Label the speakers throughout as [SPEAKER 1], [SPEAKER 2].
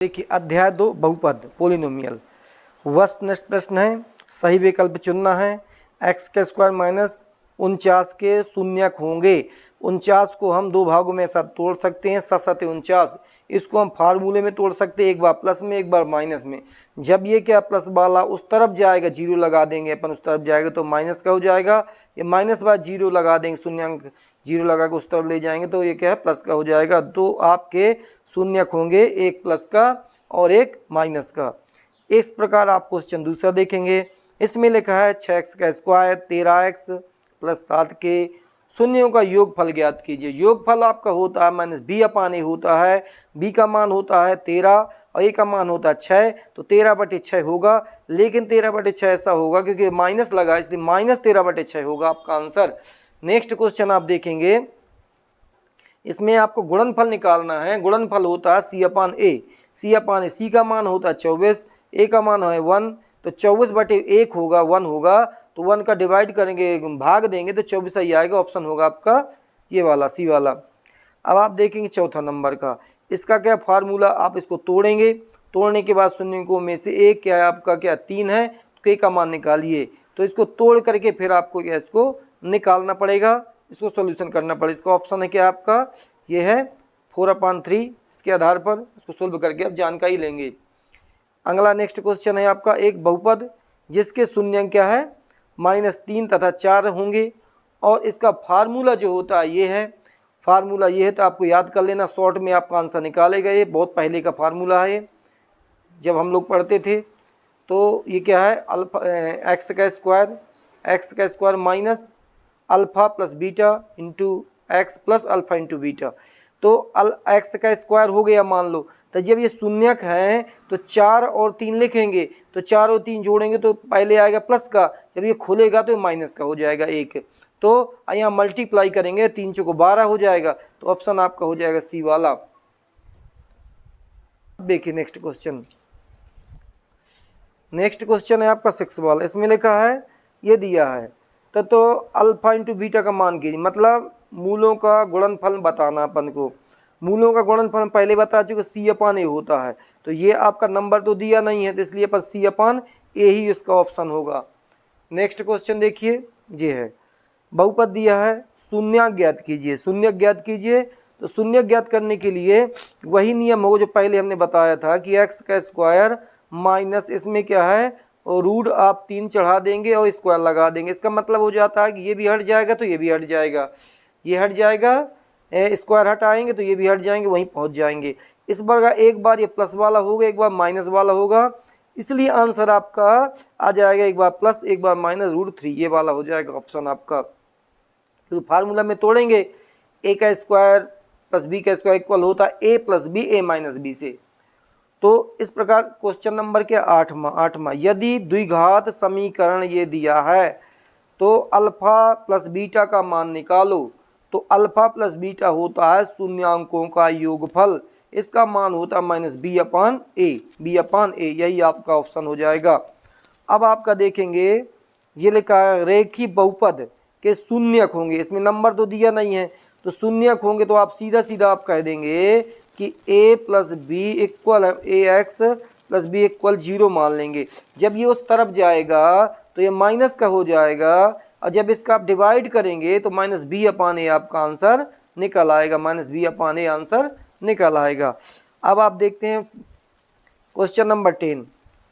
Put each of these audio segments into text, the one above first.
[SPEAKER 1] देखिए अध्याय 2 बहुपद पोलिनोमियल। वस्तुनिष्ठ प्रश्न है, सही विकल्प चुनना है। x का स्क्वायर माइनस 49 के शून्यक होंगे। 49 को हम दो भागों में ऐसा तोड़ सकते हैं, 7×7 = 49। इसको हम फार्मूले में तोड़ सकते हैं, एक बार प्लस में एक बार माइनस में। जब ये क्या प्लस वाला उस तरफ जाएगा, जीरो लगा देंगे अपन, उस तरफ जाएगा तो माइनस का हो जाएगा। ये माइनस बाद जीरो लगा देंगे, शून्यंक जीरो लगा के उस तरफ ले जाएंगे तो ये क्या है प्लस का हो जाएगा। तो आपके शून्यक होंगे, एक प्लस का और एक माइनस का। इस प्रकार आप क्वेश्चन दूसरा देखेंगे। इसमें लिखा है 6x का स्क्वायर 13x + 7 के शून्यों का योगफल ज्ञात कीजिए। योगफल आपका होता है -b/a होता है। b का मान होता है 13 और a का मान होता है 6, तो 13/6 होगा। लेकिन 13/6 ऐसा होगा क्योंकि माइनस लगा, इसलिए -13/6 होगा आपका आंसर। नेक्स्ट क्वेश्चन आप देखेंगे, इसमें आपको गुणनफल निकालना है। गुणनफल होता है c/a। c का मान होता है 24, a का मान है 1, तो 24/1 होगा, 1 होगा, तो 1 का डिवाइड करेंगे, भाग देंगे तो 24 ही आएगा। ऑप्शन होगा आपका ये वाला, सी वाला। अब आप देखेंगे चौथा नंबर का, इसका क्या फार्मूला, आप इसको तोड़ेंगे। तोड़ने के बाद शून्यों में से एक क्या है आपका, क्या 3 है, तो k का मान निकालिए। तो इसको तोड़ करके फिर आपको क्या इसको निकालना पड़ेगा, इसको सॉल्यूशन करना पड़ेगा। इसका ऑप्शन है क्या आपका, ये है 4/3। इसके आधार पर इसको सोल्व करके आप जानकारी लेंगे। अगला नेक्स्ट क्वेश्चन है आपका, एक बहुपद जिसके शून्यंक क्या है -3 तथा 4 होंगे और इसका फार्मूला जो होता है ये है। फार्मूला ये है तो आपको याद कर लेना, शॉर्ट में आपका आंसर निकालेगा। ये बहुत पहले का फार्मूला है, जब हम लोग पढ़ते थे। तो ये क्या है, x का square minus alpha + beta into x + alpha into beta. तो x का स्क्वायर हो गया मान लो, तो जब ये शून्यक है तो 4 और 3 लिखेंगे, तो 4 और 3 जोड़ेंगे तो पहले आएगा प्लस का, जब ये खुलेगा तो माइनस का हो जाएगा 1। तो यहाँ मल्टीप्लाई करेंगे, 3 चौको 12 हो जाएगा। तो ऑप्शन आपका हो जाएगा सी वाला। देखिए नेक्स्ट क्वेश्चन। नेक्स्ट क्वेश्चन है आपका 6 वाला। इसमें लिखा है, ये दिया है तो अल्फ़ा इंटू बीटा का मान कीजिए। मतलब मूलों का गुणनफल बताना अपन को। मूलों का गुणनफल पहले बता चुके, c/a होता है। तो ये आपका नंबर तो दिया नहीं है, तो इसलिए अपन c/a ही इसका ऑप्शन होगा। नेक्स्ट क्वेश्चन देखिए, ये है बहुपद दिया है, शून्यक ज्ञात कीजिए। शून्यक ज्ञात कीजिए, तो शून्यक ज्ञात करने के लिए वही नियम होगा जो पहले हमने बताया था कि x का स्क्वायर माइनस इसमें क्या है और रूट आप 3 चढ़ा देंगे और स्क्वायर लगा देंगे। इसका मतलब हो जाता है कि ये भी हट जाएगा तो ये भी हट जाएगा, ये हट जाएगा, स्क्वायर हटाएंगे तो ये भी हट जाएंगे, वहीं पहुंच जाएंगे। इस बार का एक बार ये प्लस वाला होगा, एक बार माइनस वाला होगा, इसलिए आंसर आपका आ जाएगा एक बार प्लस एक बार माइनस √3, ये वाला हो जाएगा ऑप्शन आपका। तो फार्मूला में तोड़ेंगे, a का स्क्वायर + b का स्क्वायर इक्वल होता है a + b a - b से। तो इस प्रकार क्वेश्चन नंबर के 8वां, यदि द्विघात समीकरण ये दिया है तो अल्फा + बीटा का मान निकालो। तो अल्फा + बीटा होता है शून्यांकों का योगफल, इसका मान होता है -b/a, यही आपका ऑप्शन हो जाएगा। अब आपका देखेंगे, ये लिखा है रेखी बहुपद के शून्यक होंगे। इसमें नंबर तो दिया नहीं है, तो शून्यक होंगे तो आप सीधा सीधा आप कह देंगे कि a + b = ax + b = 0 मान लेंगे। जब ये उस तरफ जाएगा तो ये माइनस का हो जाएगा, और जब इसका आप डिवाइड करेंगे तो -b/a आपका आंसर निकल आएगा, -b/a आंसर निकल आएगा। अब आप देखते हैं क्वेश्चन नंबर 10।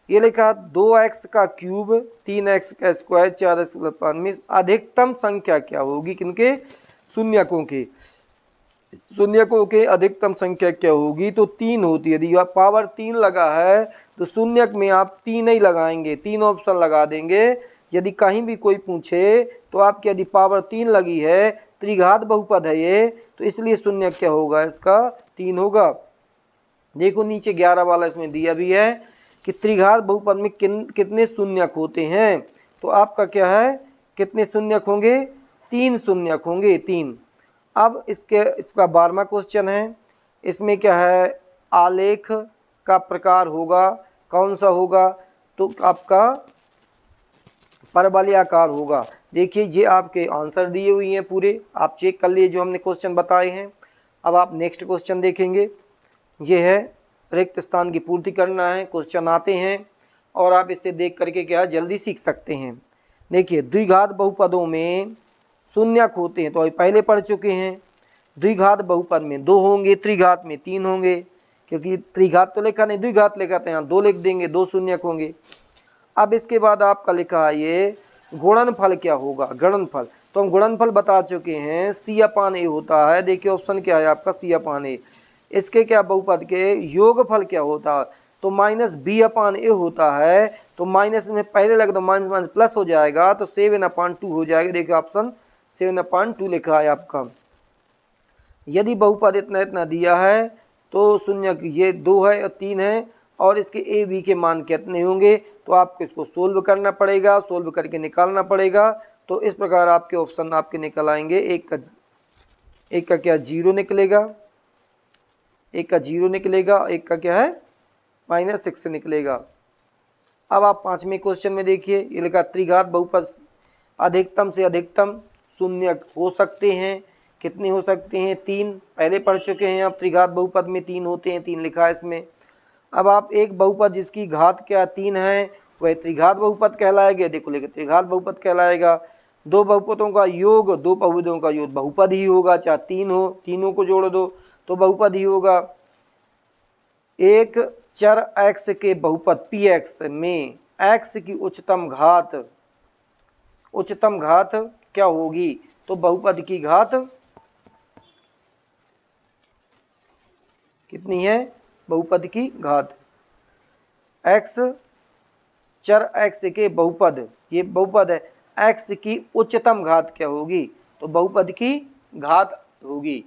[SPEAKER 1] ये लिखा 2x का क्यूब 3x का स्क्वायर 4x + 5 में अधिकतम संख्या क्या होगी, किनके, शून्यकों के। शून्यकों के अधिकतम संख्या क्या होगी, तो 3 होती है। यदि पावर 3 लगा है तो शून्यक में आप 3 ही लगाएंगे, 3 ऑप्शन लगा देंगे। यदि कहीं भी कोई पूछे तो आपकी यदि पावर 3 लगी है, त्रिघात बहुपद है ये, तो इसलिए शून्यक क्या होगा, इसका 3 होगा। देखो नीचे 11 वाला इसमें दिया भी है कि त्रिघात बहुपद में कितने शून्यक होते हैं। तो आपका क्या है, कितने शून्यक होंगे, 3 शून्यक होंगे, 3। अब इसका 12वां क्वेश्चन है। इसमें क्या है, आलेख का प्रकार होगा, कौन सा होगा, तो आपका परवलयाकार होगा। देखिए ये आपके आंसर दिए हुए हैं पूरे, आप चेक कर लिए जो हमने क्वेश्चन बताए हैं। अब आप नेक्स्ट क्वेश्चन देखेंगे, ये है रिक्त स्थान की पूर्ति करना है। क्वेश्चन आते हैं और आप इससे देख करके क्या जल्दी सीख सकते हैं। देखिए द्विघात बहुपदों में शून्यक होते हैं तो अभी पहले पढ़ चुके हैं। द्विघात बहुपद में 2 होंगे, त्रिघात में 3 होंगे, क्योंकि त्रिघात तो लिखा नहीं, द्विघात लिखा था, यहाँ 2 लिख देंगे, 2 शून्यक होंगे। अब इसके बाद आपका लिखा है ये गुणनफल क्या होगा, गणनफल। तो हम गुणनफल बता चुके हैं, C/A होता है। देखिए ऑप्शन क्या है आपका, C/A। इसके क्या बहुपद के योगफल क्या होता है, तो -B/A होता है। तो माइनस में पहले लगे तो माइनस माइनस प्लस हो जाएगा, तो 7/2 हो जाएगा। देखिए ऑप्शन 7/2 लिखा है आपका। यदि बहुपद इतना इतना दिया है तो शून्य ये 2 है और 3 है और इसके ए बी के मान कितने होंगे, तो आपको इसको सोल्व करना पड़ेगा, सोल्व करके निकालना पड़ेगा। तो इस प्रकार आपके ऑप्शन आपके निकल आएंगे। एक का क्या 0 निकलेगा, एक का 0 निकलेगा, एक का क्या है -6 निकलेगा। अब आप 5वें क्वेश्चन में देखिए, ये लिखा त्रिघात बहुपद अधिकतम से अधिकतम शून्य हो सकते हैं। कितने हो सकते हैं, 3 पहले पढ़ चुके हैं। अब त्रिघात बहुपद में 3 होते हैं, 3 लिखा है इसमें। अब आप एक बहुपद जिसकी घात क्या 3 है वह त्रिघात बहुपद कहलाएगा। देखो लेकिन त्रिघात बहुपद कहलाएगा। 2 बहुपदों का योग, 2 बहुपदों का योग बहुपद ही होगा, चाहे 3 हो, तीनों को जोड़ दो तो बहुपद ही होगा। एक चर x के बहुपद px में x की उच्चतम घात क्या होगी, तो बहुपद की घात कितनी है, बहुपद की घात x, चर x के बहुपद, ये बहुपद है, x की उच्चतम घात क्या होगी, तो बहुपद की घात होगी।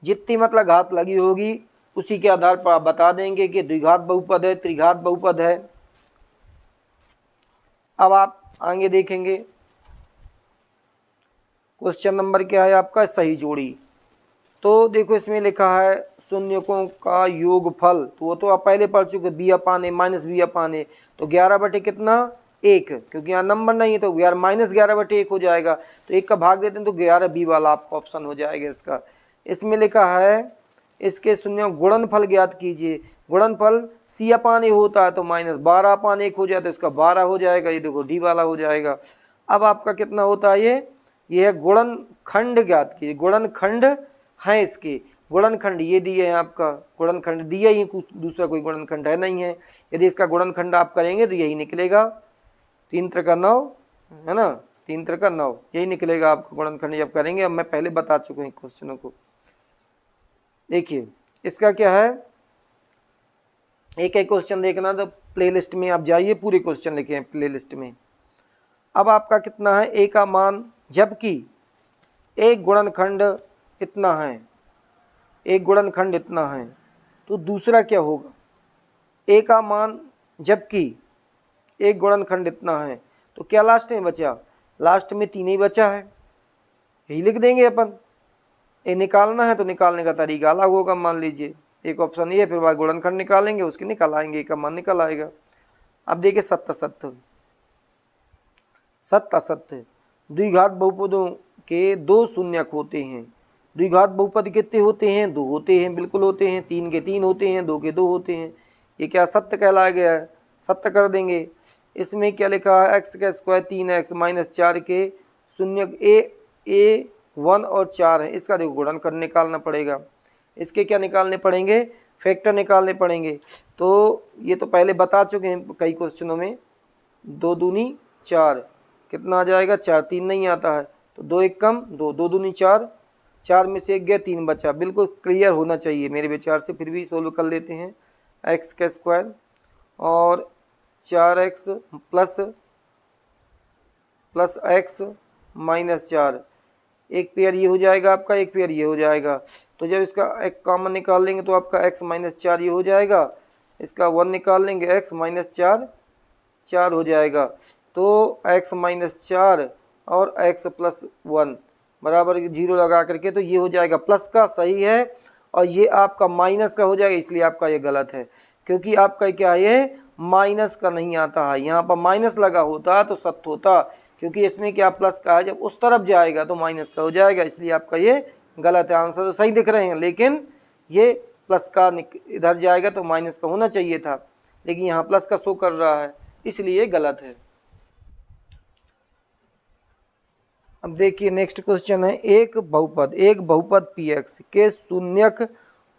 [SPEAKER 1] जितनी मतलब घात लगी होगी उसी के आधार पर आप बता देंगे कि द्विघात बहुपद है, त्रिघात बहुपद है। अब आप आगे देखेंगे क्वेश्चन नंबर क्या है आपका, सही जोड़ी। तो देखो इसमें लिखा है शून्यकों का योगफल, तो वो तो आप पहले पढ़ चुके, B/A -B/A, तो 11 बटे कितना 1, क्योंकि यहाँ नंबर नहीं है तो 11 बटे 1 हो जाएगा। तो 1 का भाग देते हैं तो 11 B वाला आपका ऑप्शन हो जाएगा इसका। इसमें लिखा है इसके शून्य गुणनफल ज्ञात कीजिए। गुणनफल C/A होता है तो -12/1 हो जाए तो इसका 12 हो जाएगा, ये देखो D वाला हो जाएगा। अब आपका कितना होता है ये है गुणनखंड ज्ञात कीजिए। गुणनखंड है इसके, गुणनखंड ये दिए हैं आपका, गुणनखंड दिया ही, कुछ दूसरा कोई गुणनखंड है नहीं है। यदि इसका गुणनखंड आप करेंगे तो यही निकलेगा, 3 त्रिका 9 है ना, 3 त्रिका 9 यही निकलेगा आपका गुणनखंड जब करेंगे। अब मैं पहले बता चुका हूँ क्वेश्चनों को। देखिए इसका क्या है, एक एक क्वेश्चन देखना तो प्लेलिस्ट में आप जाइए, पूरे क्वेश्चन लिखे हैं प्लेलिस्ट में। अब आपका कितना है, ए का मान, जबकि एक गुणनखंड इतना है, एक गुणनखंड इतना है, तो दूसरा क्या होगा, ए का मान जबकि एक गुणनखंड इतना है, तो क्या लास्ट में बचा, लास्ट में 3 ही बचा है, यही लिख देंगे अपन। ये निकालना है तो निकालने का तरीका अलग होगा। मान लीजिए एक ऑप्शन ये है, फिर बाद गुणनखंड निकालेंगे, उसके निकल आएंगे, एक का मान निकल आएगा। अब देखिए सत्य द्विघात बहुपदों के 2 शून्यक होते हैं। द्विघात बहुपद कितने होते हैं, 2 होते हैं, बिल्कुल होते हैं। 3 के 3 होते हैं, 2 के 2 होते हैं। ये क्या सत्य कहलाया गया है, सत्य कर देंगे। इसमें क्या लिखा है, x का स्क्वायर 3x -4 के शून्यक ए 1 और 4 है। इसका देखो गुणनखंड निकालना पड़ेगा, इसके क्या निकालने पड़ेंगे, फैक्टर निकालने पड़ेंगे। तो ये तो पहले बता चुके हैं कई क्वेश्चनों में। 2 दूनी 4 कितना आ जाएगा, 4, 3 नहीं आता है तो 2 1 कम 2, 2 दूनी 4, 4 में से 1 गया, 3 बचा। बिल्कुल क्लियर होना चाहिए मेरे विचार से, फिर भी सोल्व कर लेते हैं। x का स्क्वायर और 4x प्लस x -4, एक पेयर ये हो जाएगा आपका, एक पेयर ये हो जाएगा। तो जब इसका एक कॉमन निकाल लेंगे तो आपका x -4 ये हो जाएगा, इसका 1 निकाल लेंगे, x -4 4 हो जाएगा। तो x -4 और x + 1 बराबर 0 लगा करके तो ये हो जाएगा प्लस का, सही है। और ये आपका माइनस का हो जाएगा, इसलिए आपका ये गलत है, क्योंकि आपका क्या है, ये माइनस का नहीं आता है। यहाँ पर माइनस लगा होता तो सत्य होता, क्योंकि इसमें क्या प्लस का है, जब उस तरफ जाएगा तो माइनस का हो जाएगा, इसलिए आपका ये गलत है। आंसर तो सही दिख रहे हैं लेकिन ये प्लस का इधर जाएगा तो माइनस का होना चाहिए था, लेकिन यहाँ प्लस का शो कर रहा है, इसलिए गलत है। अब देखिए नेक्स्ट क्वेश्चन है, एक बहुपद px के शून्यक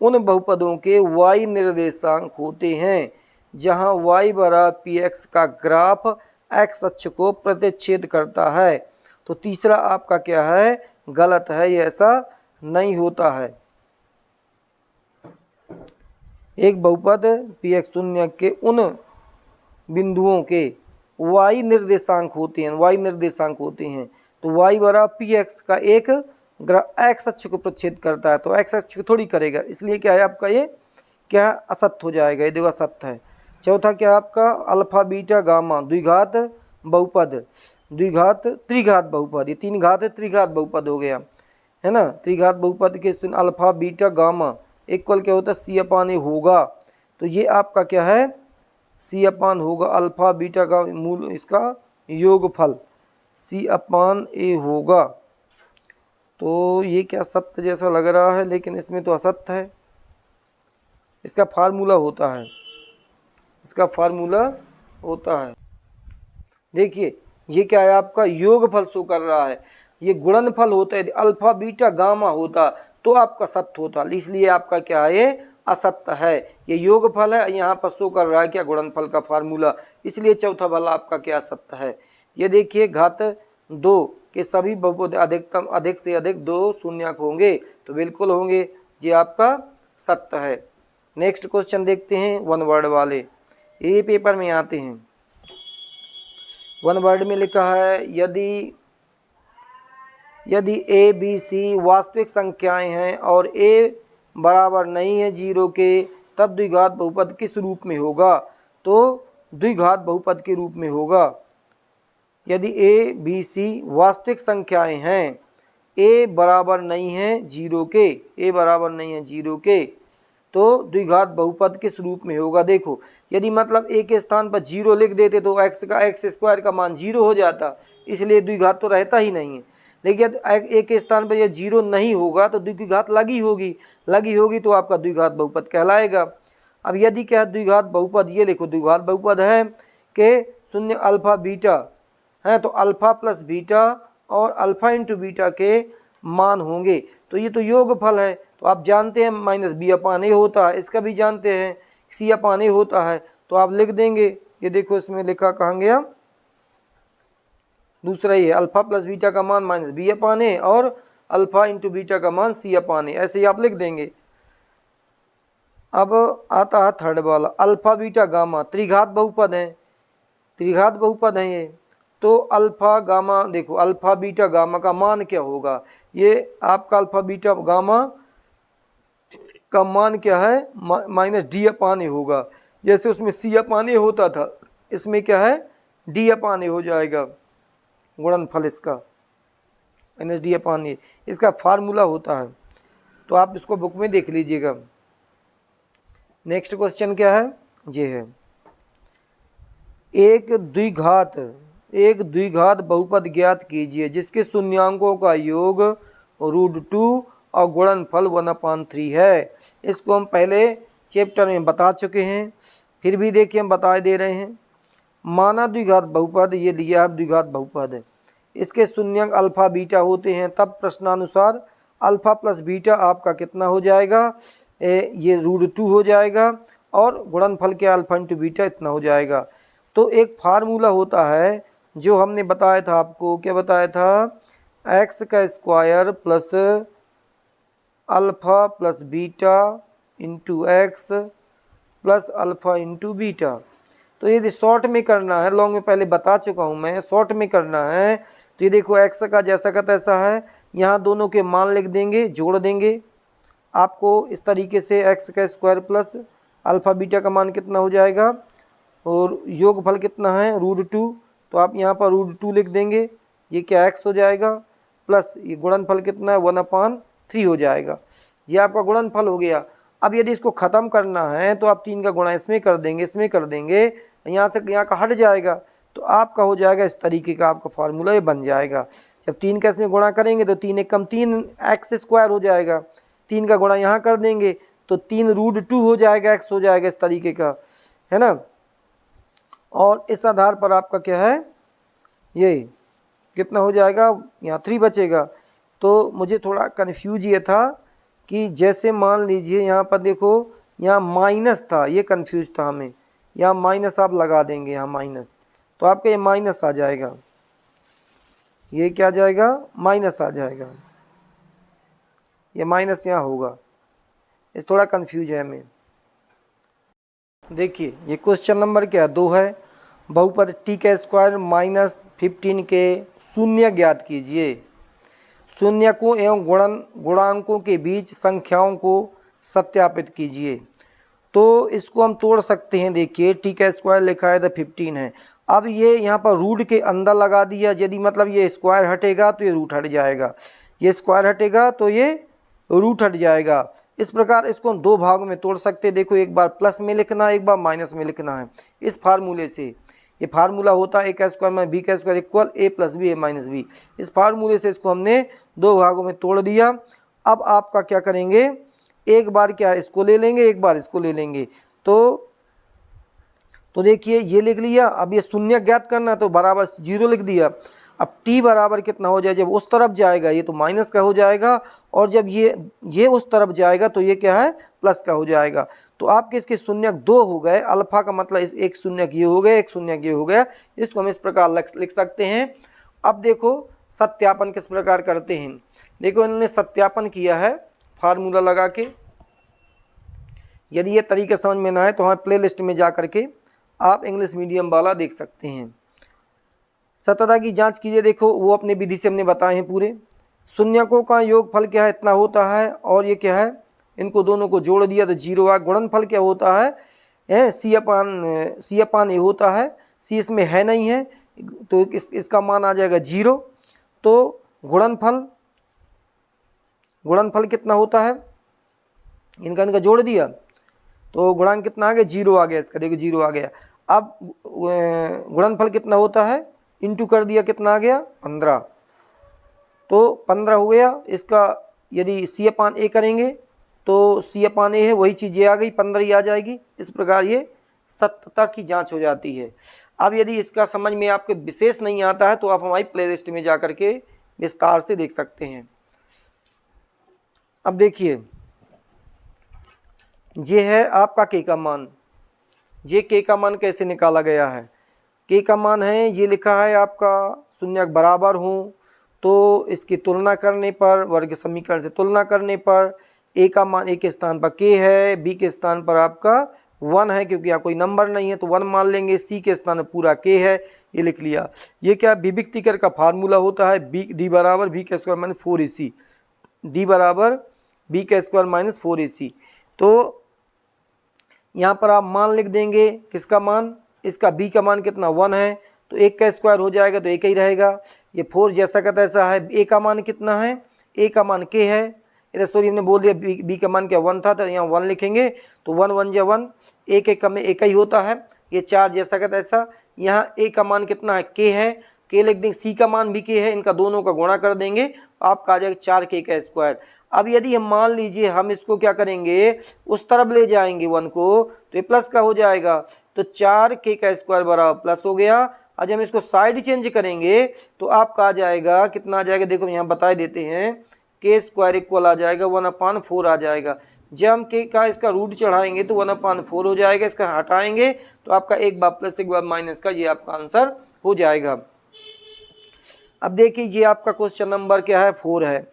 [SPEAKER 1] उन बहुपदों के y निर्देशांक होते हैं जहां y बराबर px का ग्राफ x अक्ष को प्रतिच्छेद करता है। तो तीसरा आपका क्या है, गलत है, ये ऐसा नहीं होता है। एक बहुपद px शून्यक के उन बिंदुओं के y निर्देशांक होते हैं, तो y बराबर px का एक x अक्ष को प्रच्छेद करता है, तो x अक्ष को थोड़ी करेगा, इसलिए क्या है आपका ये क्या असत्य हो जाएगा, ये देखो असत्य है। चौथा क्या आपका अल्फा बीटा गामा द्विघात त्रिघात बहुपद, ये तीन घात है, त्रिघात बहुपद हो गया है ना। त्रिघात बहुपद के अल्फा बीटा गामा इक्वल क्या होता है, c/a होगा। तो ये आपका क्या है, c/a होगा, अल्फा बीटा का मूल इसका योगफल c/a होगा। तो ये क्या सत्य जैसा लग रहा है, लेकिन इसमें तो असत्य है। इसका फार्मूला होता है, देखिए ये क्या है आपका योगफल शो कर रहा है, ये गुणनफल होता है। यदि अल्फा बीटा गामा होता तो आपका सत्य होता, इसलिए आपका क्या है, ये असत्य है। ये योगफल है, यहाँ पर शो कर रहा है क्या, गुणनफल का फार्मूला, इसलिए चौथा वाला आपका क्या सत्य है। ये देखिए घात 2 के सभी बहुपद अधिक से अधिक 2 शून्यक होंगे, तो बिल्कुल होंगे, ये आपका सत्य है। नेक्स्ट क्वेश्चन देखते हैं, वन वर्ड वाले, ये पेपर में आते हैं। वन वर्ड में लिखा है, यदि a b c वास्तविक संख्याएं हैं और a बराबर नहीं है 0 के, तब द्विघात बहुपद किस रूप में होगा। तो द्विघात बहुपद के रूप में होगा। यदि a b c वास्तविक संख्याएं हैं, a बराबर नहीं है 0 के, तो द्विघात बहुपद किस रूप में होगा। देखो यदि मतलब a के स्थान पर 0 लिख देते तो x स्क्वायर का मान 0 हो जाता, इसलिए द्विघात तो रहता ही नहीं है। लेकिन a के स्थान पर यह 0 नहीं होगा तो द्विघात लगी होगी तो आपका द्विघात बहुपद कहलाएगा। अब यदि क्या है द्विघात बहुपद, ये देखो द्विघात बहुपद है कि शून्य अल्फा बीटा है, तो अल्फा प्लस बीटा और अल्फा इंटू बीटा के मान होंगे, तो ये तो योगफल है। तो आप जानते हैं माइनस b/a होता है, इसका भी जानते हैं c/a होता है, तो आप लिख देंगे। ये देखो इसमें लिखा कहाँ गया, दूसरा ही है, अल्फा प्लस बीटा का मान माइनस b/a और अल्फा इंटू बीटा का मान c/a, ऐसे ही आप लिख देंगे। अब आता है थर्ड वाला, अल्फा बीटा गामा त्रिघात बहुपद है ये। तो अल्फा गामा, देखो अल्फा बीटा गामा का मान क्या होगा, ये आपका अल्फा बीटा गामा का मान क्या है, माइनस d/a होगा। जैसे उसमें c/a होता था, इसमें क्या है d/a हो जाएगा, गुणनफल इसका माइनस d/a, इसका फार्मूला होता है, तो आप इसको बुक में देख लीजिएगा। नेक्स्ट क्वेश्चन क्या है, ये है, एक द्विघात बहुपद ज्ञात कीजिए जिसके शून्यांकों का योग √2 और गुणनफल 1/3 है। इसको हम पहले चैप्टर में बता चुके हैं, फिर भी देखिए हम बता दे रहे हैं। माना द्विघात बहुपद, ये दिया है द्विघात बहुपद है, इसके शून्यांक अल्फा बीटा होते हैं, तब प्रश्नानुसार अल्फा प्लस बीटा आपका कितना हो जाएगा, ये √2 हो जाएगा, और गुणनफल के अल्फा इंटू बीटा इतना हो जाएगा। तो एक फार्मूला होता है जो हमने बताया था आपको, क्या बताया था, x का square plus alpha plus beta into x plus alpha into beta. तो ये शॉर्ट में करना है, लॉन्ग में पहले बता चुका हूँ मैं, शॉर्ट में करना है। तो ये देखो x का जैसा का तैसा है, यहाँ दोनों के मान लिख देंगे, जोड़ देंगे आपको इस तरीके से, x का स्क्वायर प्लस अल्फा बीटा का मान कितना हो जाएगा, और योगफल कितना है √2, तो आप यहाँ पर √2 लिख देंगे, ये क्या x हो जाएगा, प्लस ये गुणनफल कितना है 1/3 हो जाएगा, ये आपका गुणनफल हो गया। अब यदि इसको ख़त्म करना है तो आप 3 का गुणा इसमें कर देंगे, यहाँ से यहाँ का हट जाएगा, तो आपका हो जाएगा इस तरीके का, आपका फार्मूला ये बन जाएगा। जब 3 का इसमें गुणा करेंगे तो 3 × 3 x² हो जाएगा, 3 का गुणा यहाँ कर देंगे तो 3√2 हो जाएगा, x हो जाएगा इस तरीके का, है ना। और इस आधार पर आपका क्या है, ये कितना हो जाएगा, यहाँ 3 बचेगा। तो मुझे थोड़ा कन्फ्यूज ये था कि जैसे मान लीजिए यहाँ पर देखो, यहाँ माइनस था, ये कन्फ्यूज था हमें, यहाँ माइनस आप लगा देंगे, यहाँ माइनस, तो आपका ये माइनस आ जाएगा, ये क्या आ जाएगा, माइनस आ जाएगा, ये माइनस यहाँ होगा, इस थोड़ा कन्फ्यूज है हमें। देखिए ये क्वेश्चन नंबर क्या 2 है, बहुपद टी का स्क्वायर माइनस 15 के शून्य ज्ञात कीजिए। शून्यकों एवं गुणांकों के बीच संख्याओं को सत्यापित कीजिए। तो इसको हम तोड़ सकते हैं। देखिए टी का स्क्वायर लिखा है तो 15 है। अब ये यहाँ पर रूट के अंदर लगा दिया, यदि मतलब ये स्क्वायर हटेगा तो ये रूट हट जाएगा, ये स्क्वायर हटेगा तो ये रूट हट जाएगा। इस प्रकार इसको हम 2 भागों में तोड़ सकते हैं। देखो एक बार प्लस में लिखना है, एक बार माइनस में लिखना है। इस फार्मूले से, ये फार्मूला होता है ए का स्क्वायर माइनस बी का स्क्वायर इक्वल ए प्लस बी ए माइनस बी। इस फार्मूले से इसको हमने 2 भागों में तोड़ दिया। अब आपका क्या करेंगे, एक बार क्या इसको ले लेंगे, एक बार इसको ले लेंगे। तो देखिए ये लिख लिया। अब ये शून्य ज्ञात करना तो बराबर 0 लिख दिया। अब t बराबर कितना हो जाए, जब उस तरफ जाएगा ये तो माइनस का हो जाएगा, और जब ये उस तरफ जाएगा तो ये क्या है, प्लस का हो जाएगा। तो आपके इसके शून्य 2 हो गए, अल्फा का मतलब इस एक शून्य ये हो गया, एक शून्य ये हो गया। इसको हम इस प्रकार लिख सकते हैं। अब देखो सत्यापन किस प्रकार करते हैं। देखो इन्होंने सत्यापन किया है फार्मूला लगा के। यदि ये तरीका समझ में ना आए तो हमारे प्ले लिस्ट में जा करके आप इंग्लिश मीडियम वाला देख सकते हैं। सत्यता की जांच कीजिए। देखो वो अपने विधि से हमने बताए हैं पूरे। शून्यकों का योगफल क्या है, इतना होता है, और ये क्या है, इनको दोनों को जोड़ दिया तो 0 आ। गुणनफल क्या होता है, सी अपान ए होता है। सी इसमें है नहीं है तो इसका मान आ जाएगा 0। तो गुणनफल कितना होता है, इनका जोड़ दिया तो गुणांक कितना आ गया, 0 आ गया इसका। देखो 0 आ गया। अब गुणनफल कितना होता है, इंटू कर दिया, कितना आ गया 15। तो 15 हो गया इसका। यदि सी अपान ए करेंगे तो सी अपान ए है, वही चीज़ ये आ गई, 15 ही आ जाएगी। इस प्रकार ये सत्यता की जांच हो जाती है। अब यदि इसका समझ में आपके विशेष नहीं आता है तो आप हमारी प्लेलिस्ट में जा करके विस्तार से देख सकते हैं। अब देखिए ये है आपका के का मान। ये के का मान कैसे निकाला गया है, के का मान है ये लिखा है आपका शून्य बराबर हो तो इसकी तुलना करने पर, वर्ग समीकरण से तुलना करने पर ए का मान ए के स्थान पर के है, बी के स्थान पर आपका 1 है, क्योंकि यहाँ कोई नंबर नहीं है तो 1 मान लेंगे। सी के स्थान पर पूरा के है, ये लिख लिया। ये क्या विविक्तिकर का फार्मूला होता है, डी बराबर बी का स्क्वायर माइनस 4ac, डी बराबर बी का स्क्वायर माइनस 4ac। तो यहाँ पर आप मान लिख देंगे, किसका मान, इसका b का मान कितना 1 है, तो 1 का स्क्वायर हो जाएगा तो 1 ही रहेगा। ये 4 जैसा का तैसा है। a का मान कितना है, a का मान k है। इधर सॉरी हमने बोल दिया b का मान क्या 1 था, तो यहाँ 1 लिखेंगे तो 1 1 जा 1, एक एक में एक ही होता है। ये 4 जैसा का तैसा। यहाँ a का मान कितना है, k है, k लिख देंगे। c का मान भी k है, इनका दोनों का गुणा कर देंगे, आपका आ जाएगा 4k का स्क्वायर। अब यदि हम मान लीजिए हम इसको क्या करेंगे, उस तरफ ले जाएंगे 1 को, तो ये प्लस का हो जाएगा। तो 4k का स्क्वायर बराबर प्लस हो गया। आज हम इसको साइड चेंज करेंगे तो आपका आ जाएगा, कितना आ जाएगा, देखो यहाँ बता देते हैं, के स्क्वायर इक्वल आ जाएगा 1/4 आ जाएगा। जब हम के का इसका रूट चढ़ाएंगे तो 1/4 हो जाएगा। इसका हटाएंगे तो आपका एक बार प्लस एक बार माइनस का, ये आपका आंसर हो जाएगा। अब देखिए ये आपका क्वेश्चन नंबर क्या है, 4 है।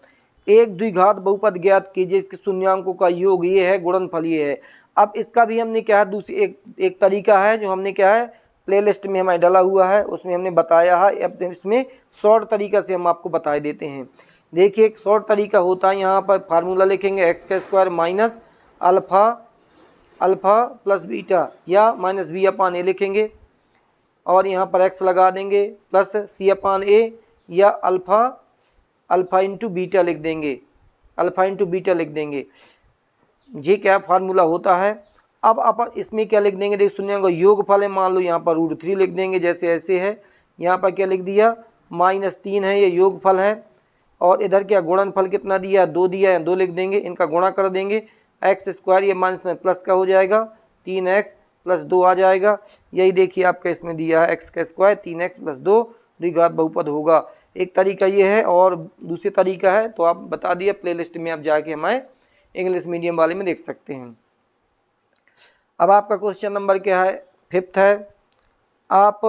[SPEAKER 1] एक द्विघात बहुपद ज्ञात कीजिए, इसके शून्यांकों का योग ये है, गुणनफल ये है। अब इसका भी हमने क्या है, दूसरी एक तरीका है जो हमने क्या है प्लेलिस्ट में हमारे डाला हुआ है, उसमें हमने बताया है। अब इसमें शॉर्ट तरीका से हम आपको बता देते हैं। देखिए एक शॉर्ट तरीका होता है, यहाँ पर फार्मूला लिखेंगे एक्स का square minus alpha plus beta, या माइनस बी अपान ए लिखेंगे, और यहाँ पर एक्स लगा देंगे, प्लस सी अपान ए, या अल्फ़ा इंटू बीटा लिख देंगे, अल्फ़ा इंटू बीटा लिख देंगे। ये क्या फार्मूला होता है। अब अपन इसमें क्या लिख देंगे, देख शून्य का योगफल है, मान लो यहाँ पर √3 लिख देंगे, जैसे ऐसे है। यहाँ पर क्या लिख दिया, -3 है, ये योगफल है। और इधर क्या गुणनफल कितना दिया, 2 दिया है, 2 लिख देंगे, इनका गुणा कर देंगे एक्स स्क्वायर, ये माइनस में प्लस का हो जाएगा, 3x + 2 आ जाएगा। यही देखिए आपका इसमें दिया है x का स्क्वायर 3x + 2 द्विघात बहुपद होगा। एक तरीका ये है और दूसरी तरीका है तो आप बता दिए, प्लेलिस्ट में आप जाके हमारे इंग्लिश मीडियम वाले में देख सकते हैं। अब आपका क्वेश्चन नंबर क्या है, 5th है। आप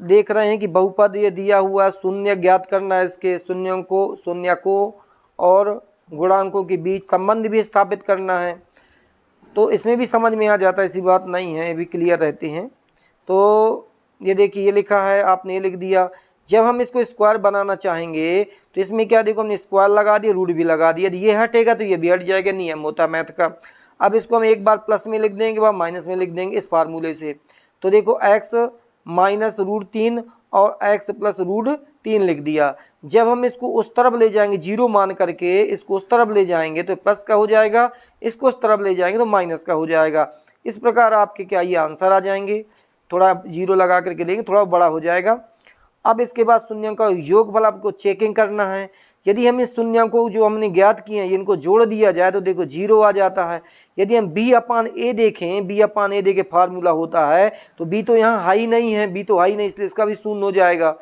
[SPEAKER 1] देख रहे हैं कि बहुपद ये दिया हुआ है, शून्य ज्ञात करना है, इसके शून्य को और गुणांकों के बीच संबंध भी स्थापित करना है। तो इसमें भी समझ में आ जाता है, ऐसी बात नहीं है, ये भी क्लियर रहते हैं। तो ये देखिए ये लिखा है, आपने ये लिख दिया। जब हम इसको स्क्वायर बनाना चाहेंगे तो इसमें क्या देखो, हमने स्क्वायर लगा दिया, रूट भी लगा दिया, ये हटेगा तो ये भी हट जाएगा, नियम होता है मैथ का। अब इसको हम एक बार प्लस में लिख देंगे, बार माइनस में लिख देंगे इस फार्मूले से। तो देखो x - √3 और x + √3 लिख दिया। जब हम इसको उस तरफ ले जाएंगे, जीरो मान करके इसको उस तरफ ले जाएंगे तो प्लस का हो जाएगा, इसको उस तरफ ले जाएंगे तो माइनस का हो जाएगा। इस प्रकार आपके क्या ये आंसर आ जाएंगे। थोड़ा जीरो लगा करके लेंगे, थोड़ा बड़ा हो जाएगा। अब इसके बाद शून्यों का योगफल आपको चेकिंग करना है। यदि हम इस शून्यों को जो हमने ज्ञात किए हैं इनको जोड़ दिया जाए तो देखो 0 आ जाता है। यदि हम b/a देखें, b/a देखें फार्मूला होता है तो b तो यहाँ हाई नहीं है, b तो हाई नहीं, इसलिए इसका भी शून्य हो जाएगा,